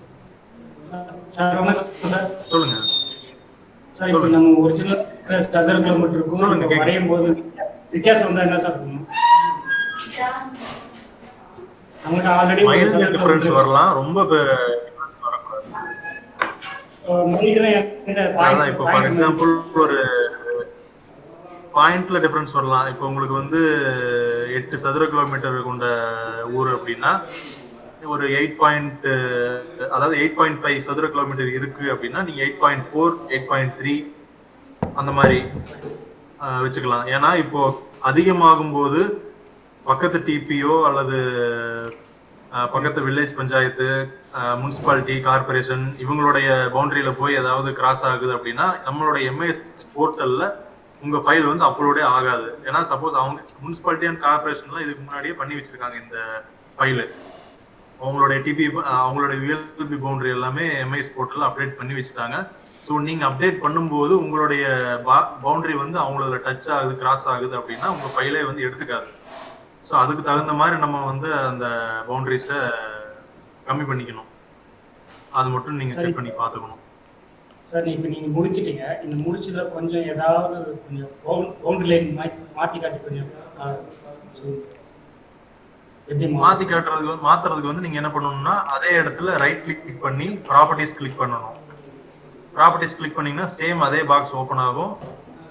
சார் வணக்கம் சார். சொல்லுங்க சார். இப்போ நம்ம ஒரிஜினல் சதுர கிலோமீட்டர் இருக்கும், வரையும் போது வித்தியாசம் வந்தா என்ன சார் பண்ணும்? நமக்கு ஆல்ரெடி மைனர் டிஃபரன்ஸ் வரலாம், ரொம்ப டிஃபரன்ஸ் வரக்கூடாது. அதான் இப்போ ஃபார் எக்ஸாம்பிள் ஒரு பாயிண்ட்ல டிஃபரன்ஸ் வரலாம். இப்போ உங்களுக்கு வந்து 8 சதுர கிலோமீட்டர் கொண்ட ஊர் அப்படின்னா ஒரு 8.5 சதுர கிலோமீட்டர் இருக்கு அப்படின்னா நீங்க 8.4, 8.3 அந்த மாதிரி வச்சுக்கலாம். ஏன்னா இப்போ அதிகமாகும் போது பக்கத்து டிபிஓ அல்லது பக்கத்து வில்லேஜ் பஞ்சாயத்து, முனிசிபாலிட்டி, கார்பரேஷன் இவங்களுடைய பவுண்டரியில போய் ஏதாவது கிராஸ் ஆகுது அப்படின்னா நம்மளுடைய எம்ஐஎஸ் போர்ட்டல்ல உங்க ஃபைல் வந்து அப்லோடே ஆகாது. ஏன்னா சப்போஸ் அவங்க முனிசிபாலிட்டி அண்ட் கார்பரேஷன்லாம் இதுக்கு முன்னாடியே பண்ணி வச்சிருக்காங்க இந்த ஃபைலு. அவங்களுடைய அவங்களுடைய யூஎல்பி பவுண்டரி எல்லாமே எம்ஐஎஸ் போர்ட்டல்ல அப்டேட் பண்ணி வச்சுட்டாங்க. ஸோ நீங்க அப்டேட் பண்ணும்போது உங்களுடைய பவுண்டரி வந்து அவங்களோட டச் ஆகுது, கிராஸ் ஆகுது அப்படின்னா உங்க ஃபைலே வந்து எடுத்துக்காது. ஸோ அதுக்கு தகுந்த மாதிரி நம்ம வந்து அந்த பவுண்டரிஸை கம்மி பண்ணிக்கணும். அது மட்டும் நீங்க செக் பண்ணி பார்த்துக்கணும். சார் இப்போ நீங்க முடிச்சிட்டீங்க, இந்த முடிச்சதுல கொஞ்சம் ஏதாவது கொஞ்சம் பவுண்டரி லைன் மாற்றி காட்டி கொஞ்சம் மாத்துறதுக்கு வந்து நீங்க என்ன பண்ணணும்னா அதே இடத்துல ரைட் கிளிக் பண்ணி ப்ராப்பர்ட்டிஸ் கிளிக் பண்ணணும். ப்ராப்பர்ட்டிஸ் கிளிக் பண்ணீங்கன்னா சேம் அதே பாக்ஸ் ஓப்பன் ஆகும்.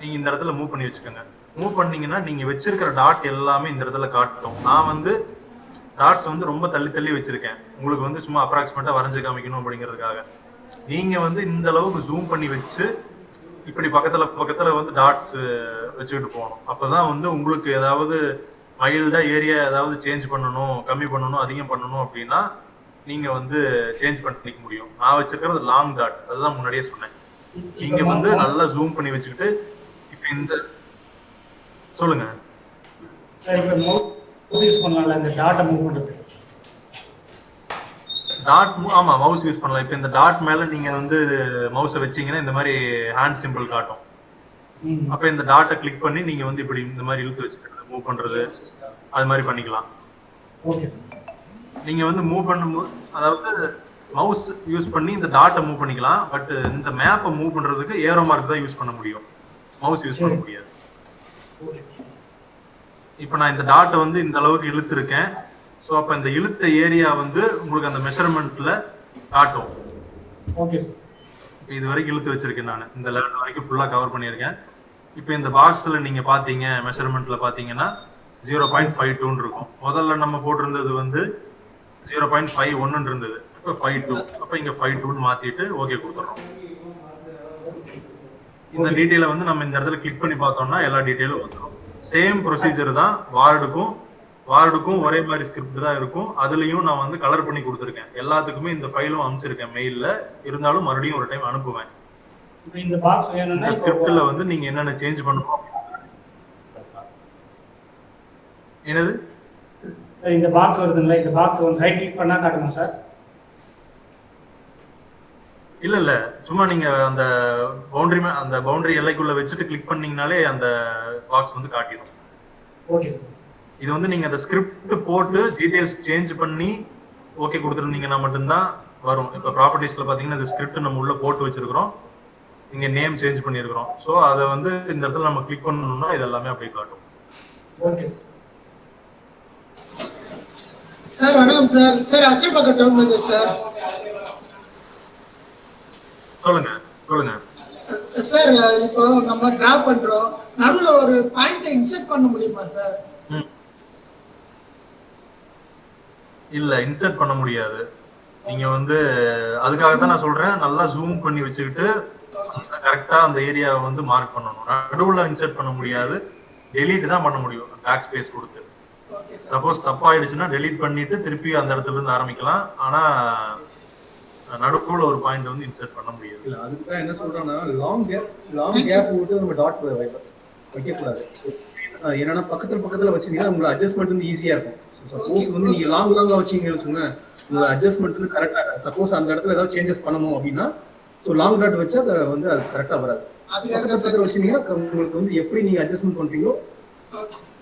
நீங்க இந்த இடத்துல மூவ் பண்ணி வச்சுக்கோங்க. மூவ் பண்ணீங்கன்னா நீங்க வச்சிருக்கிற டாட் எல்லாமே இந்த இடத்துல காட்டும். நான் வந்து டாட்ஸ் வந்து ரொம்ப தள்ளி வச்சிருக்கேன், உங்களுக்கு வந்து சும்மா அப்ராக்சிமேட்டா வரைஞ்சு காமிக்கணும் அப்படிங்கிறதுக்காக. நீங்க வந்து இந்த அளவுக்கு ஜூம் பண்ணி வச்சு இப்படி பக்கத்துல வந்து டாட்ஸ் வச்சுக்கிட்டு போகணும். அப்பதான் வந்து உங்களுக்கு ஏதாவது மைல்டா ஏரியா ஏதாவது சேஞ்ச் பண்ணணும், கம்மி பண்ணணும், அதிகம் பண்ணணும் அப்படின்னா நீங்க வந்து சேஞ்ச் பண்ணிக்க முடியும். நான் வச்சிருக்கிறது லாங் டாட், அதுதான் முன்னாடியே சொன்னேன். நீங்க வந்து நல்லா ஜூம் பண்ணி வச்சுக்கிட்டு இப்ப இந்த சொல்லுங்க சார். இப்போ மவுஸ் யூஸ் பண்ணலாம்ல இந்த டாட்டை மூவ் பண்றது? ஆமா மவுஸ் யூஸ் பண்ணலாம். இப்ப இந்த டாட் மேல நீங்க வந்து மவுஸை வச்சீங்கன்னா இந்த மாதிரி ஹேண்ட் சிம்பிள் காட்டும். அப்ப இந்த டாட்டை கிளிக் பண்ணி நீங்க வந்து இப்படி இந்த மாதிரி இழுத்து வச்சுக்கிறது, மூவ் பண்றது, அது மாதிரி பண்ணிக்கலாம். Okay sir. நீங்க வந்து மூவ் பண்ணும்போது அதாவது மவுஸ் யூஸ் பண்ணி இந்த டாட்டை மூவ் பண்ணிக்கலாம். பட் இந்த மேப்பை மூவ் பண்றதுக்கு ஏரோ மார்க் தான் யூஸ் பண்ண முடியும், மவுஸ் யூஸ் பண்ண முடியாது. இப்போ நான் இந்த டாட்டை வந்து இந்த அளவுக்கு இழுத்துருக்கேன். ஸோ அப்போ இந்த இழுத்த ஏரியா வந்து உங்களுக்கு அந்த மெஷர்மெண்ட்ல காட்டும். Okay sir. இப்போ இது வரைக்கும் இழுத்து வச்சிருக்கேன் நான், இந்த லெவல் வரைக்கும் ஃபுல்லாக கவர் பண்ணியிருக்கேன். இப்போ இந்த பாக்ஸில் நீங்கள் பார்த்தீங்க, மெஷர்மெண்ட்ல பார்த்தீங்கன்னா 0.52 இருக்கும். முதல்ல நம்ம போட்டிருந்தது வந்து 0.51 இருந்தது, இப்போ 52. அப்போ இங்கே 52 மாற்றிட்டு ஓகே கொடுத்துட்றோம். இந்த டீட்டெயிலை வந்து நம்ம இந்த இடத்துல கிளிக் பண்ணி பார்த்தோம்னா எல்லா டீட்டெயிலும் வந்துடும். சேம் ப்ரொசீஜர் தான் வார்டுக்கும் ஒரே மாதிரி ஸ்கிரிப்ட் தான் இருக்கும். அதுலயும் நான் வந்து கலர் பண்ணி கொடுத்துருக்கேன். எல்லாத்துக்குமே இந்த ஃபைலும் அனுப்பிச்சிருக்கேன் மெயில்ல. இருந்தாலும் மறுபடியும் ஒரு டைம் அனுப்புவேன். இந்த பாக்ஸ் வேணும்னா இந்த ஸ்கிரிப்ட்ல வந்து நீங்க என்னென்ன சேஞ்ச் பண்ணணும். என்னது இந்த பாக்ஸ் வருதுங்களா, இந்த பாக்ஸ் வந்து ரைட் கிளிக் பண்ணா காட்டுமா சார்? இல்ல சும்மா நீங்க அந்த பவுண்டரி எல்லைக்குள்ள வச்சுட்டு கிளிக் பண்ணீங்கனாலே அந்த பாக்ஸ் வந்து காட்டிடும். ஓகே. இது வந்து நீங்க அந்த ஸ்கிரிப்ட் போட்டு டீடைல்ஸ் சேஞ்ச் பண்ணி ஓகே கொடுத்துருந்தீங்கன்னா மட்டும்தான் வரும். இப்போ ப்ராப்பர்ட்டிஸ்ல பாத்தீங்கன்னா இந்த ஸ்கிரிப்ட் நம்ம உள்ள போட்டு வச்சிருக்கிறோம், இங்க நேம் சேஞ்ச் பண்ணியிருக்கிறோம். ஸோ அதை வந்து இந்த இடத்துல நம்ம கிளிக் பண்ணணும்னா இது எல்லாமே அப்படியே காட்டும். Okay sir. வணக்கம் சார். சார் அச்சல் பக்கம் டவுன் மேனேஜர் சார். சொல்லுங்க சார். இப்போ நம்ம டிரா பண்றோம், நடுவுல ஒரு பாயிண்ட் இன்சர்ட் பண்ண முடியுமா சார்? இல்ல இன்சர்ட் பண்ண முடியாது. நீங்க வந்து அதுக்காக தான் நான் சொல்றேன், நல்லா ஜூம் பண்ணி வச்சுக்கிட்டு கரெக்டா அந்த ஏரியாவை வந்து மார்க் பண்ணணும். நடுவுல இன்சர்ட் பண்ண முடியாது, டெலீட் தான் பண்ண முடியும் பேக் ஸ்பேஸ் கொடுத்து. சப்போஸ் தப்பாயிடுச்சுன்னா டெலீட் பண்ணிட்டு திருப்பி அந்த இடத்துல இருந்து ஆரம்பிக்கலாம். ஆனா நடுவுல ஒரு பாயிண்ட் வந்து இன்சர்ட் பண்ண முடியாது. இல்ல அதுக்கு தான் என்ன சொல்றேன்னா லாங் கேப் விட்டு நம்ம டாட் வைக்க கூடாது. என்னன்னா பக்கத்துல வச்சீங்கன்னா உங்களுக்கு அட்ஜஸ்ட்மெண்ட் வந்து ஈஸியா இருக்கும். சப்போஸ் வந்து நீங்க லாங்கா வச்சீங்கன்னு வச்சுக்கோங்க, உங்க அட்ஜஸ்ட்மெண்ட் வந்து கரெக்டா இருக்கும். சப்போஸ் அந்த இடத்துல ஏதாவது சேஞ்சஸ் பண்ணணும் அப்படின்னா லாங் டாட் வச்சா வந்து அது கரெக்டா வராது. பக்கத்துல வச்சீங்கன்னா உங்களுக்கு வந்து எப்படி நீங்க அட்ஜஸ்ட்மெண்ட் பண்றீங்களோ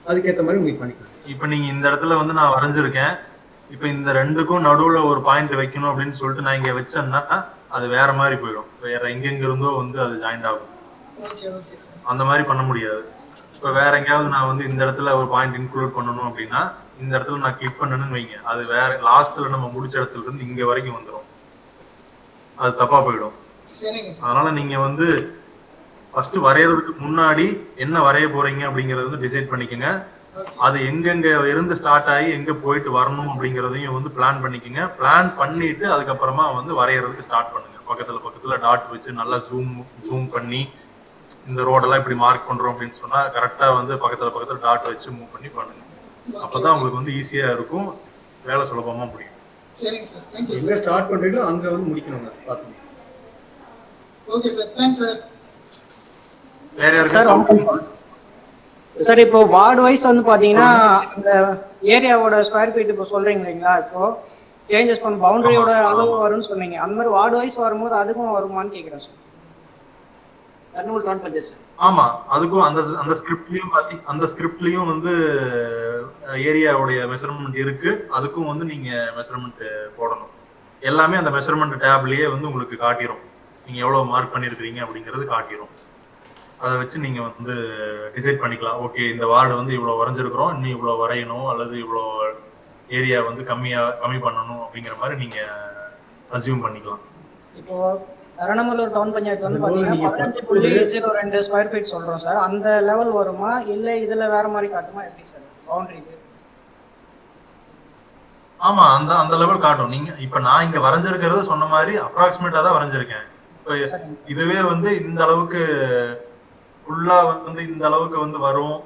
அதுக்கேற்ற மாதிரி உங்களுக்கு பண்ணிக்கலாம். இப்போ நீங்க இந்த இடத்துல வந்து நான் வரைஞ்சிருக்கேன். இப்போ இந்த ரெண்டுக்கும் நடுவுல ஒரு பாயிண்ட் வைக்கணும் அப்படின்னு சொல்லிட்டு நான் இங்க வச்சேன்னா அது வேற மாதிரி போயிடும். வேற எங்கெங்க இருந்தோ வந்து அது ஜாயிண்ட் ஆகும். அந்த மாதிரி பண்ண முடியாது. இப்போ வேற எங்கேயாவது நான் வந்து இந்த இடத்துல ஒரு பாயிண்ட் இன்க்ளூட் பண்ணணும் அப்படின்னா இந்த இடத்துல நான் கிளிக் பண்ணணும்னு வைங்க, அது வேற லாஸ்ட்ல நம்ம முடிச்ச இடத்துல இருந்து இங்க வரைக்கும் வந்துடும். அது தப்பா போயிடும். அதனால நீங்க வந்து ஃபர்ஸ்ட் வரையறதுக்கு முன்னாடி என்ன வரைய போறீங்க அப்படிங்கறது வந்து டிசைட் பண்ணிக்கோங்க. அது எங்கெங்க இருந்து ஸ்டார்ட் ஆகி எங்க போயிட்டு வரணும் அப்படிங்கறதையும் வந்து பிளான் பண்ணிக்கோங்க. பிளான் பண்ணிட்டு அதுக்கப்புறமா வந்து வரையறதுக்கு ஸ்டார்ட் பண்ணுங்க. பக்கத்துல டாட் வச்சு நல்லா ஜூம் பண்ணி இந்த ரோடெல்லாம் இப்படி மார்க் பண்றோம் அப்படின்னு சொன்னா கரெக்டா வந்து பக்கத்துல டாட் வச்சு மூவ் பண்ணி பண்ணுங்க. அப்பதான் உங்களுக்கு வந்து ஈஸியா இருக்கும், வேலை சுலபமா முடியும். சரிங்க சார். थैंक यू எங்க ஸ்டார்ட் பண்றீங்களோ அங்க வந்து முடிக்கணும்ங்க பாத்துங்க. Okay sir. Thanks sir. வேற சார் சார் இப்போ வார்டு வைஸ் வந்து பாத்தீங்கன்னா அந்த ஏரியாவோட ஸ்கொயர் ஃபீட் இப்போ சொல்றீங்க இல்லைங்களா, இப்போ சேஞ்சஸ் பண்ண பவுண்டரியோட அளவு வரும்னு சொன்னீங்க. அந்த மாதிரி வார்டு வைஸ் வரும்போது அதுக்கும் வருமானு கேக்குறேன் sir. Kurnool town budget sir. ஆமா, அதுக்கும் அந்த ஸ்கிரிப்ட்லயும் வந்து ஏரியாவுடைய மெஷர்மெண்ட் இருக்கு. அதுக்கும் வந்து நீங்க மெஷர்மெண்ட் போடணும். எல்லாமே அந்த மெஷர்மெண்ட் டேப்லயே வந்து உங்களுக்கு காட்டிடும், நீங்க எவ்வளவு மார்க் பண்ணிருக்கீங்க அப்படிங்கறது காட்டிடும். அதை வச்சு நீங்க வந்து டிசைட் பண்ணிக்கலாம். ஓகே, இந்த வார்டு வந்து இவ்வளவு வரைஞ்சிருக்கிறோம், இன்னும் இவ்வளவு வரையணும், அல்லது இவ்வளவு ஏரியா வந்து கம்மி பண்ணணும் அப்படிங்கிற மாதிரி நீங்க அசியூம் பண்ணிக்கலாம். இப்போ ரணமல்லூர் டவுன் பஞ்சாயத்து வந்து பாத்தீங்கன்னா 15.02 ஸ்கொயர் ஃபீட் சொல்றோம் சார். அந்த லெவல் வருமா இல்ல இதுல வேற மாதிரி காட்டுமா, எப்படி சார் பவுண்டரிக்கு? ஆமா, அந்த லெவல் காட்டும். நீங்க இப்ப நான் இங்க வரைஞ்சிருக்கிறது சொன்ன மாதிரி அப்ராக்சிமேட்டா தான் வரைஞ்சிருக்கேன். இப்ப இதுவே வந்து இந்த அளவுக்கு ஃபுல்லா வந்து இந்த அளவுக்கு வந்து வரும்.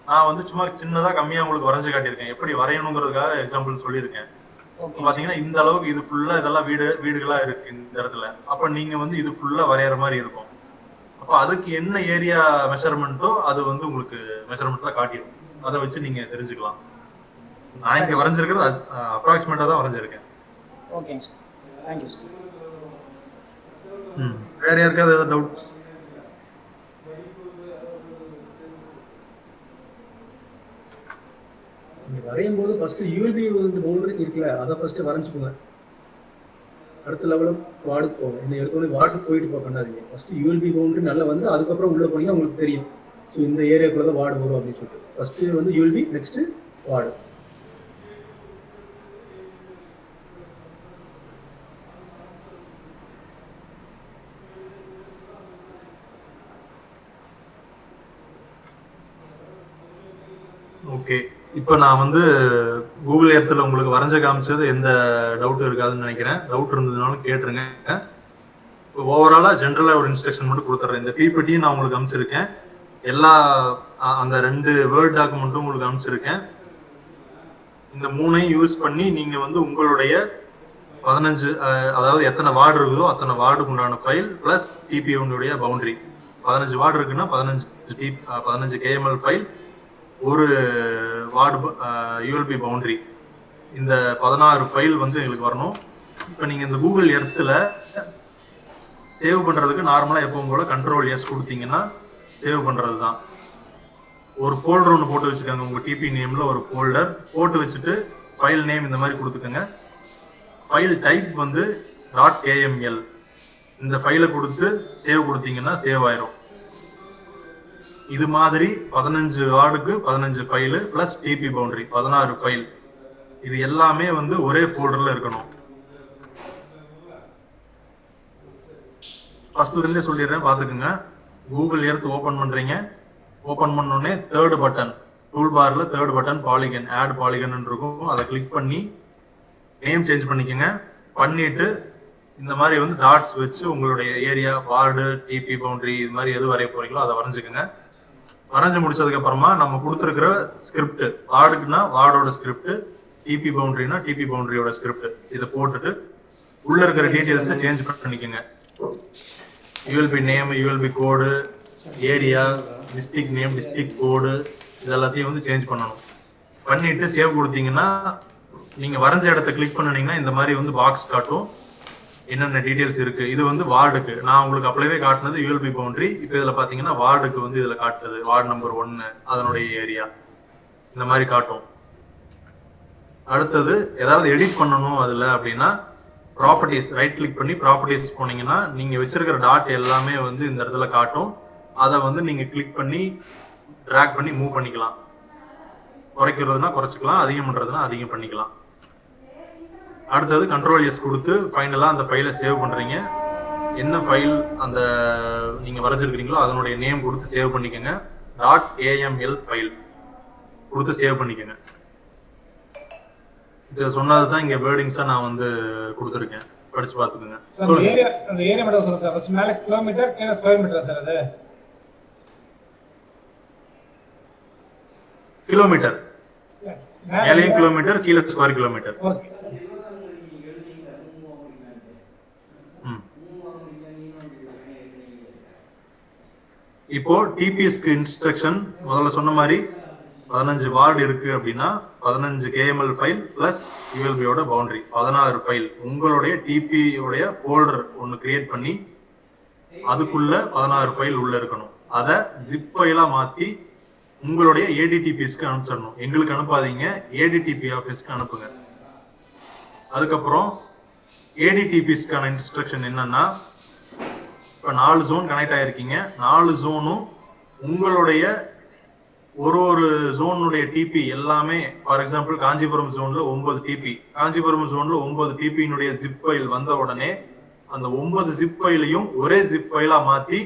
நான் வந்து சும்மா சின்னதா கம்மியா உங்களுக்கு வரைஞ்சு காட்டியிருக்கேன், எப்படி வரையணுங்கிறதுக்காக எக்ஸாம்பிள் சொல்லியிருக்கேன். பாத்தீங்கன்னா இந்த அளவுக்கு இது ஃபுல்லா இதெல்லாம் வீடுகளா இருக்கு இந்த இடத்துல. அப்ப நீங்க வந்து இது ஃபுல்லா வரையற மாதிரி இருக்கும். அப்ப அதுக்கு என்ன ஏரியா மெஷர்மெண்ட்டோ அது வந்து உங்களுக்கு மெஷர்மெண்ட்ல காட்டிடும். அதை வச்சு நீங்க தெரிஞ்சுக்கலாம். நான் இங்க வரைஞ்சிருக்கிறது அப்ராக்சிமேட்டா தான் வரைஞ்சிருக்கேன். ஓகேங்க சார். Thank you sir. வேற யாருக்காவது ஏதாவது டவுட்ஸ்? நீங்க வரையும் போது ஃபர்ஸ்ட் யூஎல்பி வந்து பவுண்டரி இருக்குல்ல, அதை ஃபர்ஸ்ட் வரைஞ்சுக்கோங்க. அடுத்த லெவலில் வார்டுக்கு போகும். என்ன எடுத்தோடனே வார்டுக்கு போயிட்டு பண்ணாதீங்க. ஃபஸ்ட்டு யூஎல்பி பவுண்டரி நல்லா வந்து அதுக்கப்புறம் உள்ளே போனீங்கன்னா உங்களுக்கு தெரியும். ஸோ இந்த ஏரியாக்குள்ள தான் வார்டு வரும் அப்படின்னு சொல்லிட்டு ஃபஸ்ட்டு வந்து யூஎல்பி, நெக்ஸ்ட்டு வார்டு. ஓகே, இப்போ நான் வந்து கூகுள் எர்த்தில் உங்களுக்கு வரைஞ்ச காமிச்சது எந்த டவுட் இருக்காதுன்னு நினைக்கிறேன். டவுட் இருந்ததுனாலும் கேட்டுருங்க. இப்போ ஓவராலாக ஜென்ரலாக ஒரு இன்ஸ்ட்ரக்ஷன் மட்டும் கொடுத்துட்றேன். இந்த பிபிடியும் நான் உங்களுக்கு அனுப்பிச்சிருக்கேன். எல்லா அந்த 2 வேர்ட் டாக்குமெண்ட்டும் உங்களுக்கு அனுப்பிச்சிருக்கேன். இந்த 3ஐயும் யூஸ் பண்ணி நீங்கள் வந்து உங்களுடைய 15 அதாவது எத்தனை வார்டு இருக்குதோ அத்தனை வார்டுக்கு உண்டான ஃபைல் ப்ளஸ் டிபியுடைய பவுண்டரி. 15 வார்டு இருக்குன்னா 15 கேஎம்எல் ஃபைல், ஒரு வார்டு யூஎல்பி பவுண்டரி. இந்த 16 ஃபைல் வந்து எங்களுக்கு வரணும். இப்போ நீங்கள் இந்த கூகுள் எர்த்தில் சேவ் பண்ணுறதுக்கு நார்மலாக எப்பவும் போல கண்ட்ரோல் எஸ் கொடுத்தீங்கன்னா சேவ் பண்ணுறது தான். ஒரு ஃபோல்டர் ஒன்று போட்டு வச்சுக்கோங்க. உங்கள் டிபி நேமில் ஒரு ஃபோல்டர் போட்டு வச்சுட்டு ஃபைல் நேம் இந்த மாதிரி கொடுத்துக்கோங்க. ஃபைல் டைப் வந்து .kml. இந்த ஃபைலை கொடுத்து சேவ் கொடுத்தீங்கன்னா சேவ் ஆயிரும். இது மாதிரி 15 வார்டுக்கு 15 file plus TP boundary 16 file. இது எல்லாமே வந்து ஒரே ஃபோல்டரில் இருக்கணும். ஃபர்ஸ்ட்லேருந்தே சொல்லிடுறேன், பார்த்துக்குங்க. கூகுள் எர்த் ஓப்பன் பண்ணுறீங்க. ஓப்பன் பண்ணோடனே தேர்டு பட்டன், டூல் பாரில் third button polygon, add polygon இருக்கும். அதை கிளிக் பண்ணி நேம் சேஞ்ச் பண்ணிக்கோங்க. பண்ணிட்டு இந்த மாதிரி வந்து டாட்ஸ் வச்சு உங்களுடைய ஏரியா, வார்டு, டிபி பவுண்டரி இது மாதிரி எது வரைய போறீங்களோ அதை வரைஞ்சுக்கோங்க. வரைஞ்சு முடிச்சதுக்கு அப்புறமா நம்ம கொடுத்துருக்கிற ஸ்கிரிப்ட், வார்டுக்குன்னா வார்டோட ஸ்கிரிப்ட், டிபி பவுண்டரினா டிபி பவுண்டரியோட ஸ்கிரிப்ட், இதை போட்டுட்டு உள்ள இருக்கிற டீட்டெயில்ஸை சேஞ்ச் பண்ணிக்கோங்க. ULB name, ULB code, area, district name, district code, இது எல்லாத்தையும் வந்து சேஞ்ச் பண்ணணும். பண்ணிட்டு சேவ் கொடுத்தீங்கன்னா நீங்க வரைஞ்ச இடத்த கிளிக் பண்ணினீங்கன்னா இந்த மாதிரி வந்து பாக்ஸ் காட்டும், என்னென்ன டீடைல்ஸ் இருக்கு. இது வந்து வார்டுக்கு நான் உங்களுக்கு அப்பளவே காட்டினது யூஎல்பி பவுண்டரி. இப்போ இதுல பாத்தீங்கன்னா வார்டுக்கு வந்து இதுல காட்டுது வார்டு நம்பர் 1 அதனுடைய ஏரியா இந்த மாதிரி காட்டும். அடுத்தது ஏதாவது எடிட் பண்ணணும் அதுல அப்படின்னா ப்ராப்பர்ட்டிஸ் ரைட் கிளிக் பண்ணி ப்ராப்பர்ட்டிஸ் போனீங்கன்னா நீங்க வச்சிருக்கிற டாட் எல்லாமே வந்து இந்த இடத்துல காட்டும். அதை வந்து நீங்க கிளிக் பண்ணி ட்ராக் பண்ணி மூவ் பண்ணிக்கலாம். குறைக்கிறதுனா குறைச்சிக்கலாம், அதிகம் பண்றதுனா அதிகம் பண்ணிக்கலாம். அடுத்தது கண்ட்ரோல் எஸ் கொடுத்து ஃபைனலா அந்த ஃபைலை சேவ் பண்றீங்க. என்ன ஃபைல் அந்த நீங்க வரைஞ்சிருக்கீங்களோ அதனுடைய நேம் கொடுத்து சேவ் பண்ணிக்கோங்க. .aml ஃபைல் கொடுத்து சேவ் பண்ணிக்கோங்க. இது சொன்னதுதான் இங்க வேர்டிங்ஸா நான் வந்து கொடுத்துருக்கேன், படிச்சு பாத்துக்கோங்க. அந்த ஏரியா மட்டும் சொல்லுங்க சார். ஃபர்ஸ்ட் மேல கிலோமீட்டர், கீழ ஸ்கொயர் மீட்டர் சார். அது கிலோமீட்டர், மேலேயும் கிலோமீட்டர், கீழே ஸ்கொயர் கிலோமீட்டர். ஓகே. இப்போ டிபிஎஸ்க்கு இன்ஸ்ட்ரக்ஷன் முதல்ல சொன்ன மாதிரி 15 வார்டு இருக்கு அப்படின்னா 15 KML ஃபைல் பிளஸ் யூஎல்பியோட பவுண்டரி 16 ஃபைல். உங்களுடைய டிபி உடைய ஃபோல்டர் ஒன்று கிரியேட் பண்ணி அதுக்குள்ள 16 ஃபைல் உள்ள இருக்கணும். அதை ஜிப் ஃபைலா மாத்தி உங்களுடைய ஏடிடிபிஎஸ்க்கு அனுப்பிச்சிடணும். எங்களுக்கு அனுப்பாதீங்க, ஏடிடிபி ஆஃபீஸ்க்கு அனுப்புங்க. அதுக்கப்புறம் ஏடிடிபிஎஸ்க்கான இன்ஸ்ட்ரக்ஷன் என்னன்னா, இப்போ 4 ஜோன் கனெக்ட் ஆயிருக்கீங்க. 4 ஜோனும் உங்களுடைய ஒரு ஜோனுடைய டிபி எல்லாமே, ஃபார் எக்ஸாம்பிள் காஞ்சிபுரம் ஜோன்ல 9 டிபி, காஞ்சிபுரம் ஜோன்ல 9 டிபியினுடைய ஜிப் ஃபைல் வந்த உடனே அந்த 9 ஜிப் ஃபைலையும் ஒரே ஜிப் ஃபைலா மாத்தி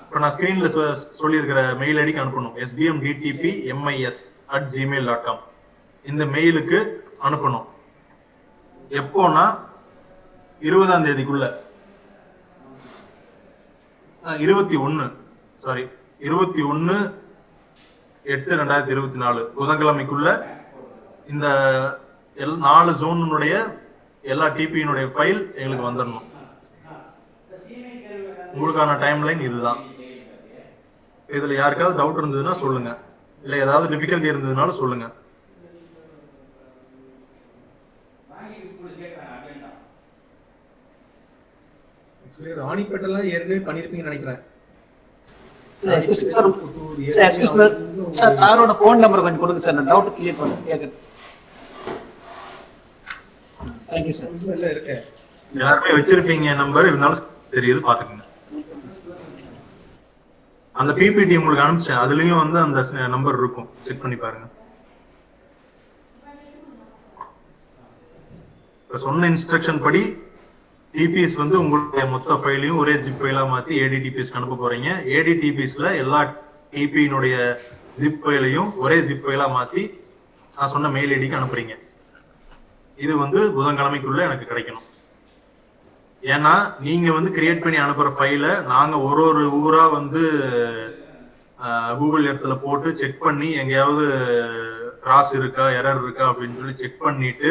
இப்போ நான் ஸ்கிரீன்ல சொல்லியிருக்கிற மெயில் ஐடிக்கு அனுப்பணும். sbmdtpmis@gmail.com இந்த மெயிலுக்கு அனுப்பணும். எப்போனா 20ஆம் தேதிக்குள்ள 21/8/2024 புதன்கிழமைக்குள்ள இந்த 4 ஜோனுடைய எல்லா டிபியினுடைய ஃபைல் எங்களுக்கு வந்துடணும். உங்களுக்கான டைம்லைன் இதுதான். இதுல யாருக்காவது டவுட் இருந்ததுன்னா சொல்லுங்க, இல்ல ஏதாவது டிஃபிகல்ட்டி இருந்ததுனாலும் சொல்லுங்க. ராணிப்பேட்டெல்லாம் ஏற்கனவே பண்ணிருப்பீங்கன்னு நினைக்கிறேன். சார் சாரோட ஃபோன் நம்பர் கொஞ்சம் கொடுங்க சார், நான் டவுட் கிளியர் பண்ண கேட்குறேன். Thank you sir. இல்லை இருக்கு. எல்லாருமே வச்சிருப்பீங்க நம்பர், இருந்தாலும் தெரியுது, பாத்துக்கோங்க. அந்த பிபிடி உங்களுக்கு அனுப்பிச்சேன், அதுலயும் வந்து அந்த நம்பர் இருக்கும், செக் பண்ணி பாருங்க. இப்ப சொன்ன இன்ஸ்ட்ரக்ஷன் படி டிபிஎஸ் வந்து உங்களுடைய மொத்த ஃபைலையும் ஒரே ஜிப் ஃபைலா மாத்தி ஏடிடிபிஎஸ்க்கு அனுப்ப போறீங்க. ஏடிடிபிஎஸ்ல எல்லா டிபியினுடைய ஜிப் ஃபைலையும் ஒரே ஜிப் ஃபைலா மாத்தி நான் சொன்ன மெயில் ஐடிக்கு அனுப்புறீங்க. இது வந்து புதன்கிழமைக்குள்ள எனக்கு கிடைக்கணும். ஏன்னா நீங்க வந்து கிரியேட் பண்ணி அனுப்புற ஃபைல நாங்க ஒரு ஒரு ஊரா வந்து கூகுள் இடத்துல போட்டு செக் பண்ணி எங்கேயாவது கிராஸ் இருக்கா, எரர் இருக்கா அப்படின்னு சொல்லி செக் பண்ணிட்டு,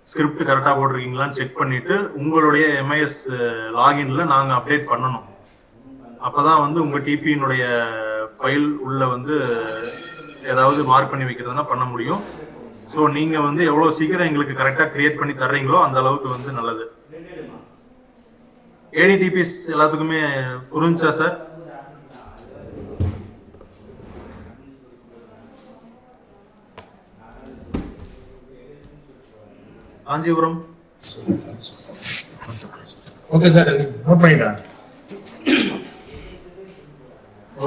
ஸ்கிரிப்ட் கரெக்டா போட்டிருக்கீங்களான்னு செக் பண்ணிட்டு உங்களுடைய எம்ஐஎஸ் லாகின்ல நாங்க அப்டேட் பண்ணணும். அப்பதான் வந்து உங்க டிபியினுடைய ஃபைல் உள்ள வந்து ஏதாவது மார்க் பண்ணி வைக்கிறதுனா பண்ண முடியும். ஸோ நீங்க வந்து எவ்வளவு சீக்கிரம் எங்களுக்கு கரெக்டா கிரியேட் பண்ணி தர்றீங்களோ அந்த அளவுக்கு வந்து நல்லது. ஏடிடிபிஎஸ் எல்லாத்துக்குமே புரிஞ்சா sir? Kanchipuram. Okay sir, note பண்ணிட்டேன்.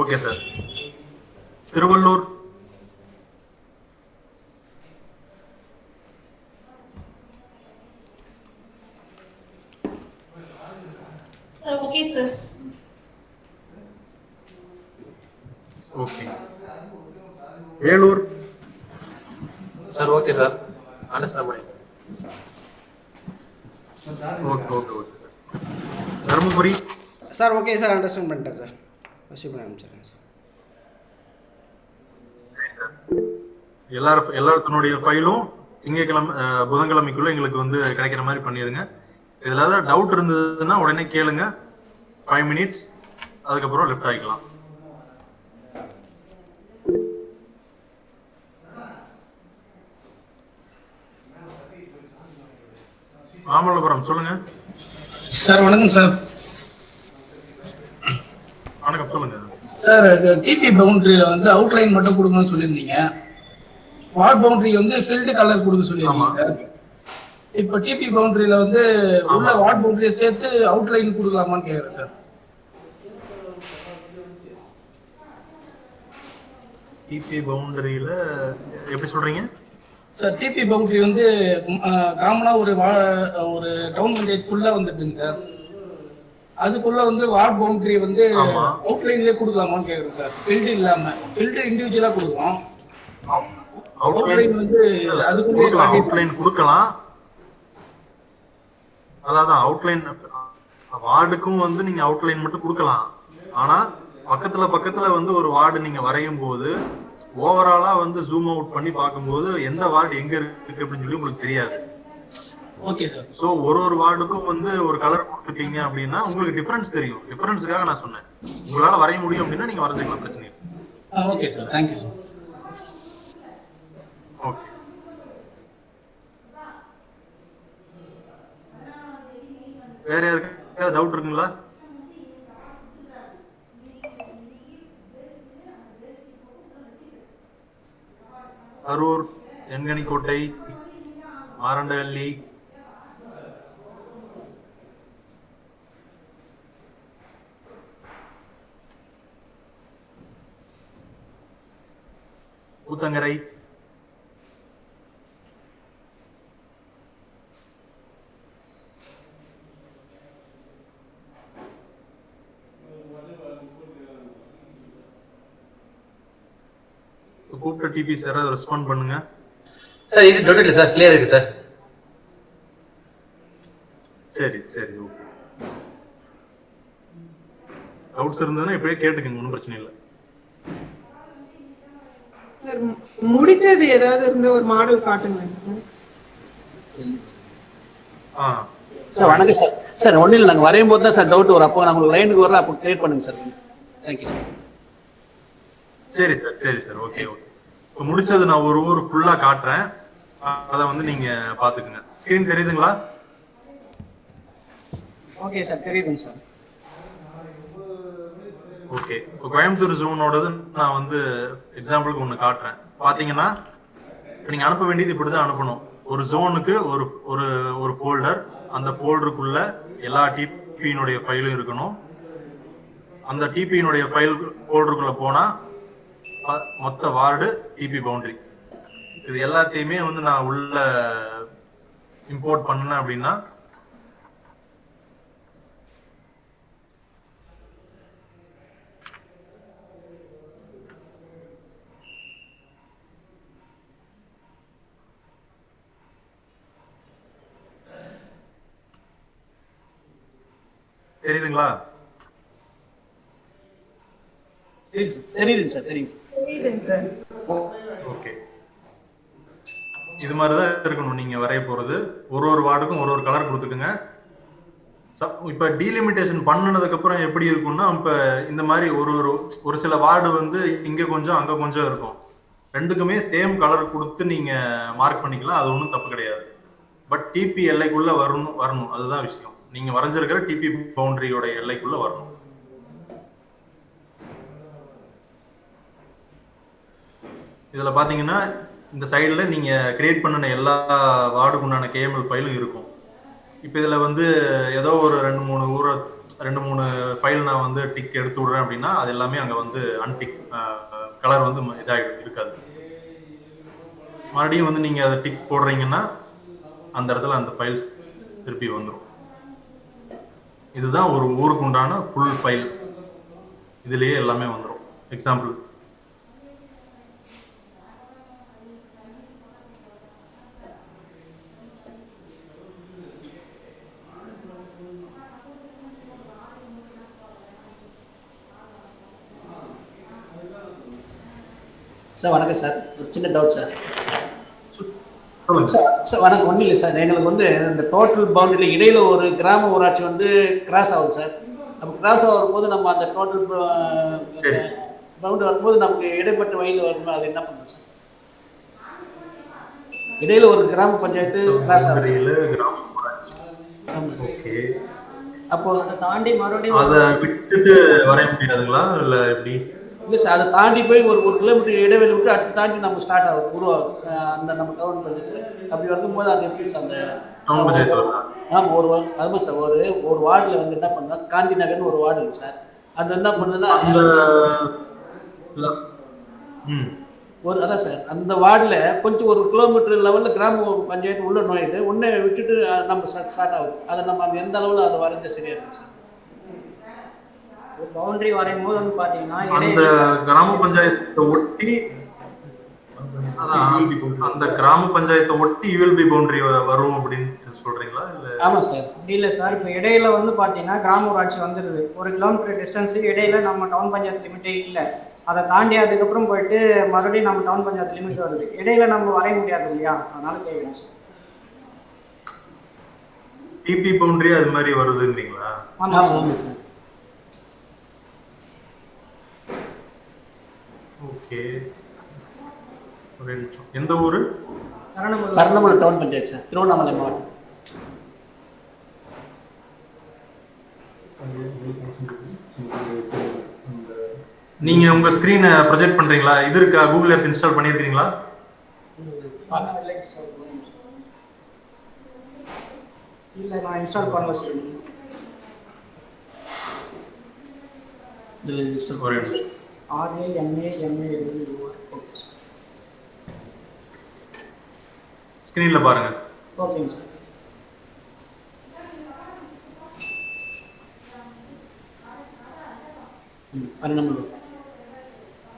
Okay sir. Tiruvallur. Sir, okay, sir. Okay. Vellore. Sir okay sir, understand பண்ணிட்டேன். Okay okay okay. Dharmapuri. Sir okay sir, understand பண்ணிட்டேன் சார். ரிசீவ் பண்ணி அனுப்பிச்சிடுறேன் சார். எல்லாத்தினுடைய ஃபைலும் திங்கக்கிழமை புதன்கிழமைக்குள்ள எங்களுக்கு வந்து கிடைக்கிற மாதிரி பண்ணிடுங்க. இதுல ஏதாவது டவுட் இருந்ததுன்னா உடனே கேளுங்க. 5 minutes, அதுக்கப்புறம் லெஃப்ட் ஆகிக்கலாம். மாமல்லபுரம் சொல்லுங்க சார். வணக்கம் சார். வணக்கம், சொல்லுங்க சார். டிபி பவுண்டரியில வந்து அவுட்லைன் மட்டும் கொடுக்கணும்னு சொல்லியிருந்தீங்க. வார்ட் பவுண்டரிக்கு வந்து ஃபில்டு கலர் கொடுக்க சொல்லியிருந்தீங்க சார். இப்போ டிபி பவுண்டரியில வந்து உள்ள வார்ட் பவுண்டரியை சேர்த்து அவுட்லைன் கொடுக்கலாமான்னு கேட்குறேன் சார். டிபி பவுண்டரியில எப்படி சொல்றீங்க சார்? டிபி பவுண்டரி வந்து காமனா ஒரு டவுன் பஞ்சாயத்து ஃபுல்லா வந்துடுதுங்க சார். அதுக்குள்ள வந்து வார்ட் பவுண்டரி வந்து அவுட்லைன்லயே கொடுக்கலாமான்னு கேக்குறேன் சார். ஃபில்டு இல்லாம, ஃபில்டு இண்டிவிஜுவலா கொடுக்கலாம். அவுட்லைன் வந்து அதுக்குள்ளே அவுட்லைன் கொடுக்கலாம். அதான் அவுட்லைன் வார்டுக்கும் வந்து நீங்க அவுட்லைன் மட்டும் கொடுக்கலாம். ஆனா பக்கத்துல வந்து ஒரு வார்டு நீங்க வரையும் போது ஓவராலா வந்து ஜூம் அவுட் பண்ணி பார்க்கும்போது எந்த வார்டு எங்க இருக்கு அப்படின்னு சொல்லி உங்களுக்கு தெரியாது. Okay sir. சோ ஒரு வார்டுக்கும் வந்து ஒரு கலர் கொடுத்துருக்கீங்க அப்படின்னா உங்களுக்கு டிஃபரன்ஸ் தெரியும். டிஃபரன்ஸுக்காக நான் சொன்னேன். உங்களால வரைய முடியும் அப்படின்னா நீங்க வரைஞ்சிக்கலாம், பிரச்சனை இல்லை. Okay sir, thank you sir. Okay. வேற யாருக்காவது டவுட் இருக்குங்களா? அரூர், என்கனிக்கோட்டை, மாரண்டவல்லி, ஊத்தங்கரை, கூப்பிட்ட டிபிஸ் யாராவது ரெஸ்பாண்ட் பண்ணுங்க சார். இது டவுட் இல்லை சார், கிளியர் இருக்கு சார். சரி சரி, ஓகே. டவுட்ஸ் இருந்ததுன்னா இப்படியே கேட்டுக்கங்க, ஒன்றும் பிரச்சனை இல்லை. சார் முடிச்சது ஏதாவது இருந்த ஒரு மாடல் காட்டுங்க சார். சார் வணக்கம் சார். சார் ஒன்றும் இல்லை, நாங்கள் வரையும் போது தான் சார் டவுட் வரும். அப்போ நாங்கள் லைனுக்கு வரல, அப்போ கிளியர் பண்ணுங்க சார். Thank you sir. சரி சார், சரி சார், ஓகே ஓகே. இப்போ முடிச்சது நான் ஒரு ஊர் ஃபுல்லா காட்டுறேன், அதை வந்து நீங்க பாத்துக்குங்க. ஸ்கிரீன் தெரியுதுங்களா? ஓகே சார், தெரியுதுங்க சார். ஓகே. இப்போ கோயம்புத்தூர் ஜோனோடது நான் வந்து எக்ஸாம்பிளுக்கு ஒன்று காட்டுறேன். பார்த்தீங்கன்னா இப்போ நீங்கள் அனுப்ப வேண்டியது இப்படி தான் அனுப்பணும். ஒரு ஜோனுக்கு ஒரு ஒரு ஒரு ஃபோல்டர், அந்த ஃபோல்டருக்குள்ள எல்லா டிபியினுடைய ஃபைலும் இருக்கணும். அந்த டிபியினுடைய ஃபைல் ஃபோல்டருக்குள்ள போனா மொத்த வார்டு டிபி பவுண்டரி. இது எல்லாத்தையுமே வந்து நான் உள்ள இம்போர்ட் பண்ணேன் அப்படின்னா தெரியுதுங்களா? தெரியுது சார், தெரியுது சார். ஓகே, இது மாதிரி தான் இருக்கணும் நீங்க வரைய போறது. ஒரு வார்டுக்கும் ஒரு கலர் கொடுத்துக்குங்க. இப்ப டீலிமிட்டேஷன் பண்ணனதுக்கு அப்புறம் எப்படி இருக்கும்னா, இப்ப இந்த மாதிரி ஒரு சில வார்டு வந்து இங்க கொஞ்சம் அங்க கொஞ்சம் இருக்கும். ரெண்டுக்குமே சேம் கலர் கொடுத்து நீங்க மார்க் பண்ணிக்கலாம், அது ஒன்றும் தப்பு கிடையாது. பட் டிபி எல்லைக்குள்ள வரணும், அதுதான் விஷயம். நீங்க வரைஞ்சிருக்கிற டிபி பவுண்டரியோட எல்லைக்குள்ள வரணும். இதுல பாத்தீங்கன்னா இந்த சைடுல நீங்க கிரியேட் பண்ணின எல்லா வார்டுக்கு உண்டான கேஎம்எல் ஃபைலும் இருக்கும். இப்போ இதுல வந்து ஏதோ ஒரு 2-3 ஃபைல் நான் வந்து டிக் எடுத்து விடுறேன் அப்படின்னா அது எல்லாமே அங்க வந்து அன்டிக் கலர் வந்து இதாகிடும், இருக்காது. மறுபடியும் வந்து நீங்க அதை டிக் போடுறீங்கன்னா அந்த இடத்துல அந்த ஃபைல்ஸ் திருப்பி வந்துடும். இதுதான் ஒரு ஊருக்கு உண்டான ஃபுல் ஃபைல். இதுலயே எல்லாமே வந்துடும். எக்ஸாம்பிள், சார் வணக்கம் சார். ஒரு சின்ன டவுட் சார். சார் வணக்கம். ஒன்றும் இல்லை சார், எங்களுக்கு வந்து இந்த டோட்டல் பவுண்டரியில் இடையில ஒரு கிராம ஊராட்சி வந்து கிராஸ் ஆகுது சார். அப்போ கிராஸ் ஆகும் போது நம்ம அந்த டோட்டல் பவுண்டரி வரும்போது நமக்கு இடைப்பட்ட வழியில் வரணும், அது என்ன பண்ணுறோம் சார்? இடையில ஒரு கிராம பஞ்சாயத்து கிராஸ் ஆகுது. அப்போ அதை தாண்டி மறுபடியும் அதை விட்டுட்டு வரைய முடியாதுங்களா இல்லை எப்படி? இல்லை சார், அதை தாண்டி போய் ஒரு கிலோமீட்டர் இடைவெளி விட்டு அடுத்து தாண்டி நம்ம ஸ்டார்ட் ஆகும் உருவாகும் அந்த நம்ம டவுன் பஞ்சாயத்து. அப்படி வரும்போது அது எப்படி சார் அந்த ஆமாம் அதுமாதிரி சார் ஒரு வார்டில் வந்து என்ன பண்ணா, காந்தி நகர்னு ஒரு வார்டு இருக்குது சார். அது என்ன பண்ணுதுன்னா அதான் சார் அந்த வார்டில் கொஞ்சம் ஒரு கிலோமீட்டர் லெவலில் கிராம பஞ்சாயத்து உள்ள நுழையுது, உன்னை விட்டுட்டு நம்ம ஸ்டார்ட் ஆகுது. அதை நம்ம அந்த எந்த அளவில் அதை வரைஞ்ச சரியா இருக்கும் சார்? பவுண்டரி வரையும் போது வந்து பாத்தீங்கன்னா அந்த கிராம பஞ்சாயத்தை ஒட்டி அந்த கிராம பஞ்சாயத்தை ஒட்டி யூஎல்பி பவுண்டரி வரும் அப்படின்னு சொல்றீங்களா? இல்ல ஆமா சார். இல்ல சார், இப்போ இடையில வந்து பாத்தீங்கன்னா கிராம ஊராட்சி வந்துடுது. 1 கிலோமீட்டர் டிஸ்டன்ஸ் இடையில நம்ம டவுன் பஞ்சாயத்து லிமிட்டே இல்லை. அதை தாண்டி அதுக்கப்புறம் போயிட்டு மறுபடியும் நம்ம டவுன் பஞ்சாயத்து லிமிட் வருது. இடையில நம்ம வரைய முடியாது இல்லையா, அதனால கேட்குறேன் சார். டிபி பவுண்டரி அது மாதிரி வருதுன்றீங்களா? ஆமா சார். ஓகே, எந்த ஊரு? கர்ணமலை டவுன் பஞ்சாயத்து சார், திருவண்ணாமலை மாவட்டம். நீங்க உங்க ஸ்கிரீனை ப்ரொஜெக்ட் பண்றீங்களா? இது இருக்கா, கூகுள் எர்த் இன்ஸ்டால் பண்ணிருக்கீங்களா? இல்ல நான் இன்ஸ்டால் பண்ணல சார். இதுல இன்ஸ்டால் பண்ணி RAMA ஸ்கிரீன்ல பாருங்க. ஓகேங்க சார்.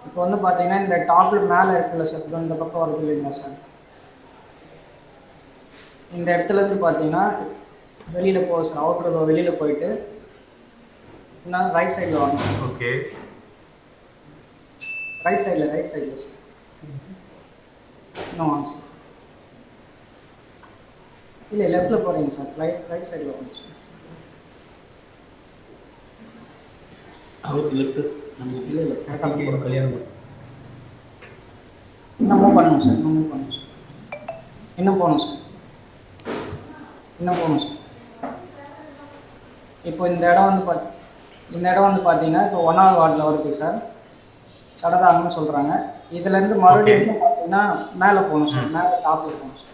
இப்போ வந்து பார்த்தீங்கன்னா இந்த டாப்ல மேலே இருக்குல்ல சார், இந்த பக்கம் வருது இல்லைங்களா சார், இந்த இடத்துல இருந்து பார்த்தீங்கன்னா வெளியில் போகும் சார். அவுட்டர் வெளியில் போயிட்டு இன்னும் ரைட் சைடில் வாங்க. ஓகே, ரைட் சைடில் சார் இன்னும் வாங்க சார். இல்லை லெஃப்டில் போகிறீங்க சார், ரைட் சைடில் வாங்க சார். அவருக்கு லெஃப்ட் நம்ம இல்லை கரெக்டாக கல்யாணம் இன்னும் மூவ் பண்ணணும் சார். இன்னும் போகணும் சார். இப்போ இந்த இடம் வந்து பார்த்தீங்கன்னா இப்போ 1வது வார்டில் வருது சார், சடதாங்கன்னு சொல்கிறாங்க. இதுலேருந்து மறுபடியும் பார்த்தீங்கன்னா மேலே போகணும் சார், மேலே டாப்பில் போகணும் சார்.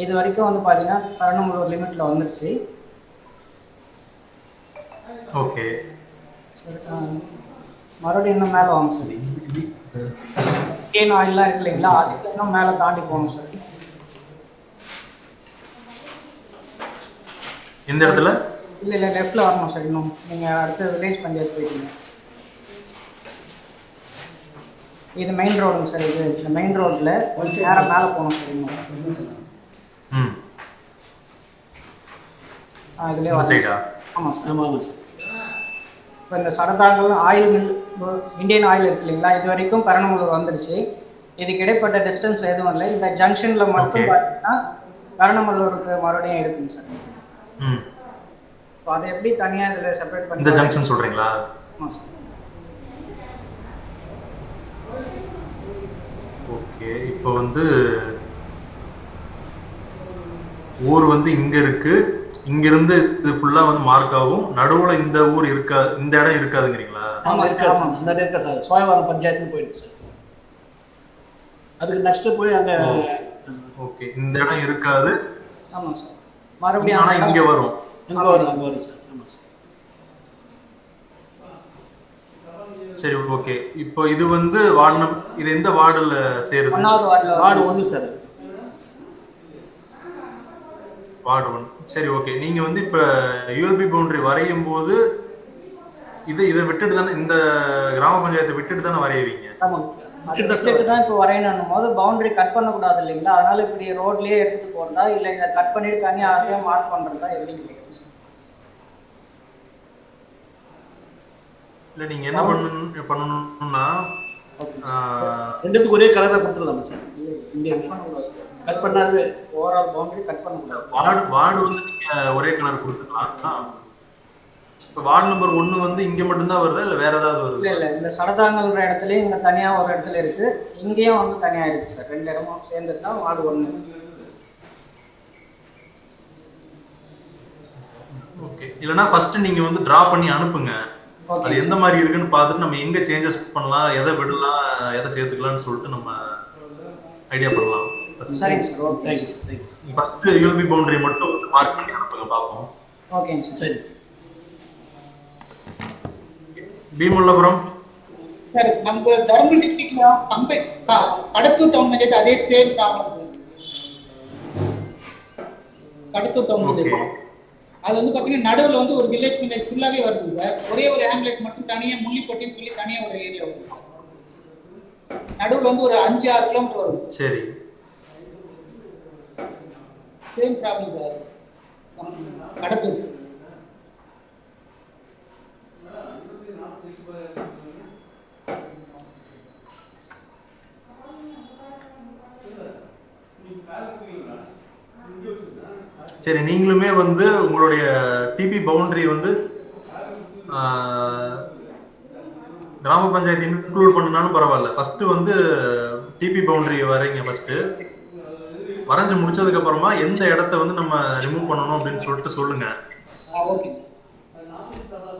இது வரைக்கும் வந்து பார்த்தீங்கன்னா பெரம்பலூர் லிமிட்டில் வந்துருச்சு. ஓகே சரி, மறுபடியும் இன்னும் மேலே வாங்க சார். இந்தியன் ஆயில்லாம் இருக்கு இல்லைங்களா, அதுக்கு இன்னும் மேலே தாண்டி போகணும் சார். இந்த இடத்துல இல்லை லெஃப்டில் வரணும் சார். இன்னும் நீங்கள் அடுத்த வில்லேஜ் பஞ்சாயத்து போயிட்டீங்க. இது மெயின் ரோடுங்க சார். இது இந்த மெயின் ரோட்டில் நேரம் மேலே போகணும் சார். இன்னும் இதுலேயே சைடா? ஆமாம் சார். ஆமாம் சார். இப்போ இந்த சரதாங்கல் ஆயில் மில், இந்தியன் ஆயில் இருக்கு இல்லைங்களா, இது வரைக்கும் பெரம்பலூர் வந்துடுச்சு. இதுக்கு இடைப்பட்ட டிஸ்டன்ஸில் எதுவும் இல்லை. இந்த ஜங்ஷனில் மட்டும் பார்த்தீங்கன்னா பெரம்பலூருக்கு மறுபடியும் இருக்குங்க சார். இப்போ அதை எப்படி தனியாக இதில் செப்பரேட் பண்ணி இந்த ஜங்ஷன் சொல்கிறீங்களா? ஆமாம் சார். ஓகே, இப்போ வந்து ஊர் வந்து இங்கே இருக்கு, இங்கிருந்து இது ஃபுல்லாக வந்து மார்க் ஆகும். நடுவில் இந்த ஊர் இருக்கா, இந்த இடம் இருக்காதுங்கிறீங்களா? ஆமாம் இருக்காது சார். இந்த இருக்கா சார், சோயவரம் பஞ்சாயத்துக்கு போயிடுச்சு சார். அதுக்கு நெக்ஸ்ட்டு போய் அங்கே ஓகே, இந்த இடம் இருக்காது. ஆமாம் சார். மறுபடியும் ஆனால் இங்கே வரும். இங்கே வரும், அங்கே வரும் சார். ஆமாம் சார். சரி, ஓகே. இப்போ இது வந்து வார்டு, இது எந்த வார்டில் சேருது? Ward 1 sir. வார்டு 1. சரி, ஓகே. நீங்க வந்து இப்ப யூஎல்பி பவுண்டரி வரையும் போது இதை விட்டுட்டு தானே, இந்த கிராம பஞ்சாயத்தை விட்டுட்டு தானே வரையவீங்க? தான் இப்போ வரையணும் போது பவுண்டரி கட் பண்ணக்கூடாது இல்லைங்களா, அதனால இப்படி ரோட்லயே எடுத்துட்டு போறதா இல்லை இதை கட் பண்ணிட்டு தனியாக அதையே மார்க் பண்றதா எப்படின்னு? இல்லை, நீங்க என்ன பண்ணணும்னா ரெண்டுத்துக்கு ஒரே கலராக கொடுத்துடலாமா சார்? இங்கே கட் பண்ணாது ஓவரால் பவுண்டரி கட் பண்ணக்கூடாது. வார்டு வந்து நீங்க ஒரே கலர் கொடுத்துக்கலாம். இப்போ வார்டு நம்பர் 1 வந்து இங்க மட்டும்தான் வருதா இல்லை வேற ஏதாவது வருது? இல்லை இந்த சடதாங்கல்ற இடத்துலயும் இங்க தனியா ஒரு இடத்துல இருக்கு, இங்கேயும் வந்து தனியா இருக்கு சார். 2 இடமும் சேர்ந்துட்டு தான் வார்டு 1. ஓகே, இல்லைன்னா ஃபர்ஸ்ட் நீங்க வந்து டிரா பண்ணி அனுப்புங்க. அது எந்த மாதிரி இருக்குன்னு பார்த்துட்டு நம்ம எங்க சேஞ்சஸ் பண்ணலாம், எதை விடலாம், எதை சேர்த்துக்கலாம்னு சொல்லிட்டு நம்ம ஐடியா பண்ணலாம். சரிங்க sir. Okay, thank you sir. Thank you sir. First ULB boundary மட்டும் மார்க் பண்ணி அனுப்புங்க பார்ப்போம். ஓகேங்க சார். சரி சார். பீமுல்லபுரம் சார், நம்ம தருமபுரி டிஸ்ட்ரிக்ட்ல கடத்தூர் டவுன் பஞ்சாயத்து அதே same problem sir. Kadathur town panchayat அது வந்து பாத்தீங்கன்னா நடுவில் வந்து ஒரு வில்லேஜ் பஞ்சாயத்து ஃபுல்லாவே வருது சார். ஒரே ஒரு ஆம்லெட் மட்டும் தனியாக முள்ளிப்பட்டின்னு சொல்லி தனியாக ஒரு ஏரியா வரும். நடுவில் வந்து ஒரு 5-6 கிலோமீட்டர் வரும். சரி, சேம் ப்ராப்ளம் சார். கடத்தூர் சரி. நீங்களுமே வந்து உங்களுடைய டிபி பவுண்டரி வந்து கிராம பஞ்சாயத்து இன்க்ளூட் பண்ணனாலும் பரவாயில்ல. ஃபர்ஸ்ட் வந்து டிபி பவுண்டரி வரைங்க. ஃபர்ஸ்ட் வரைஞ்சு முடிச்சதுக்கு அப்புறமா எந்த இடத்த வந்து நம்ம ரிமூவ் பண்ணணும் அப்படின்னு சொல்லிட்டு சொல்லுங்க.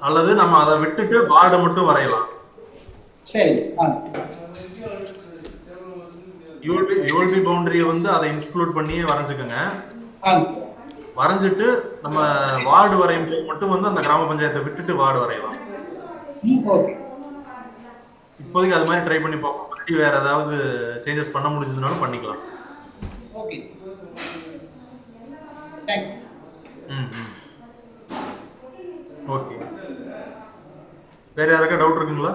அல்லது நம்ம அதை விட்டுட்டு வார்டை மட்டும் வரையலாம். சரி, யூஎல்பி பவுண்டரியை வந்து அதை இன்க்ளூட் பண்ணி வரைஞ்சுக்கோங்க. வரைஞ்சிட்டு நம்ம வார்டு வரையும் போது மட்டும் வந்து அந்த கிராம பஞ்சாயத்தை விட்டுட்டு வார்டு வரையலாம். இப்போதைக்கு அது மாதிரி ட்ரை பண்ணி பார்ப்போம். வேற ஏதாவது சேஞ்சஸ் பண்ண முடிஞ்சதுனாலும் பண்ணிக்கலாம். Okay, okay. வேற யாருக்கா டவுட் இருக்குங்களா?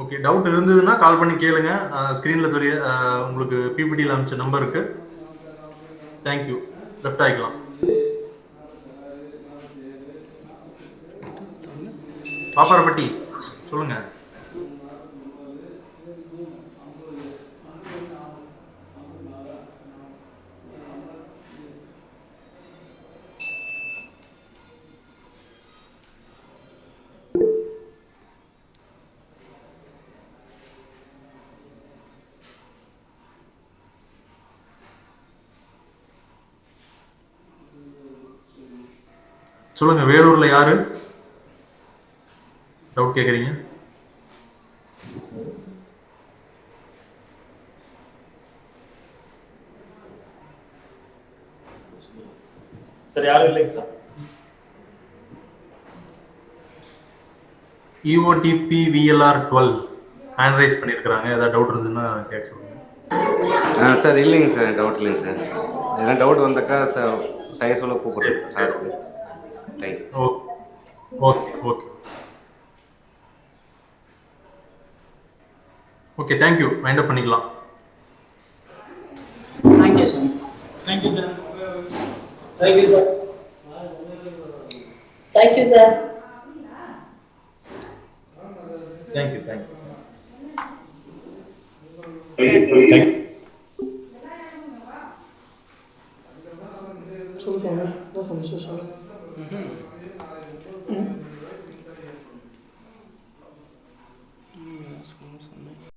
ஓகே, டவுட் இருந்ததுன்னா கால் பண்ணி கேளுங்க. ஸ்க்ரீனில் தெரிய உங்களுக்கு பிபிடியில் அனுப்பிச்ச நம்பருக்கு. தேங்க்யூ. லெஃப்ட் ஆகிக்கலாம். பாப்பாரப்பட்டி சொல்லுங்க. சொல்லுங்க, வேலூர்ல யாரு டவுட் கேக்குறீங்க? சார் யாரும் இல்லைங்க sir. EOTP VLR 12 hand raise பண்ணியிருக்கிறாங்க. ஏதாவது டவுட் இருந்ததுன்னா கேட்க சொல்லுங்க. சார் இல்லைங்க சார், டவுட் இல்லைங்க சார். எதனா டவுட் வந்தாக்கா சார் செய்ய சொல்ல கூப்பிடுறேன் sir. Thank you. Okay okay okay, thank you. Wind up பண்ணிக்கலாம். Thank you sir. Thank you sir. Thank you sir. Thank you sir. Thank you thank you. சொல்லுங்க, என்ன சார் விசேஷம்?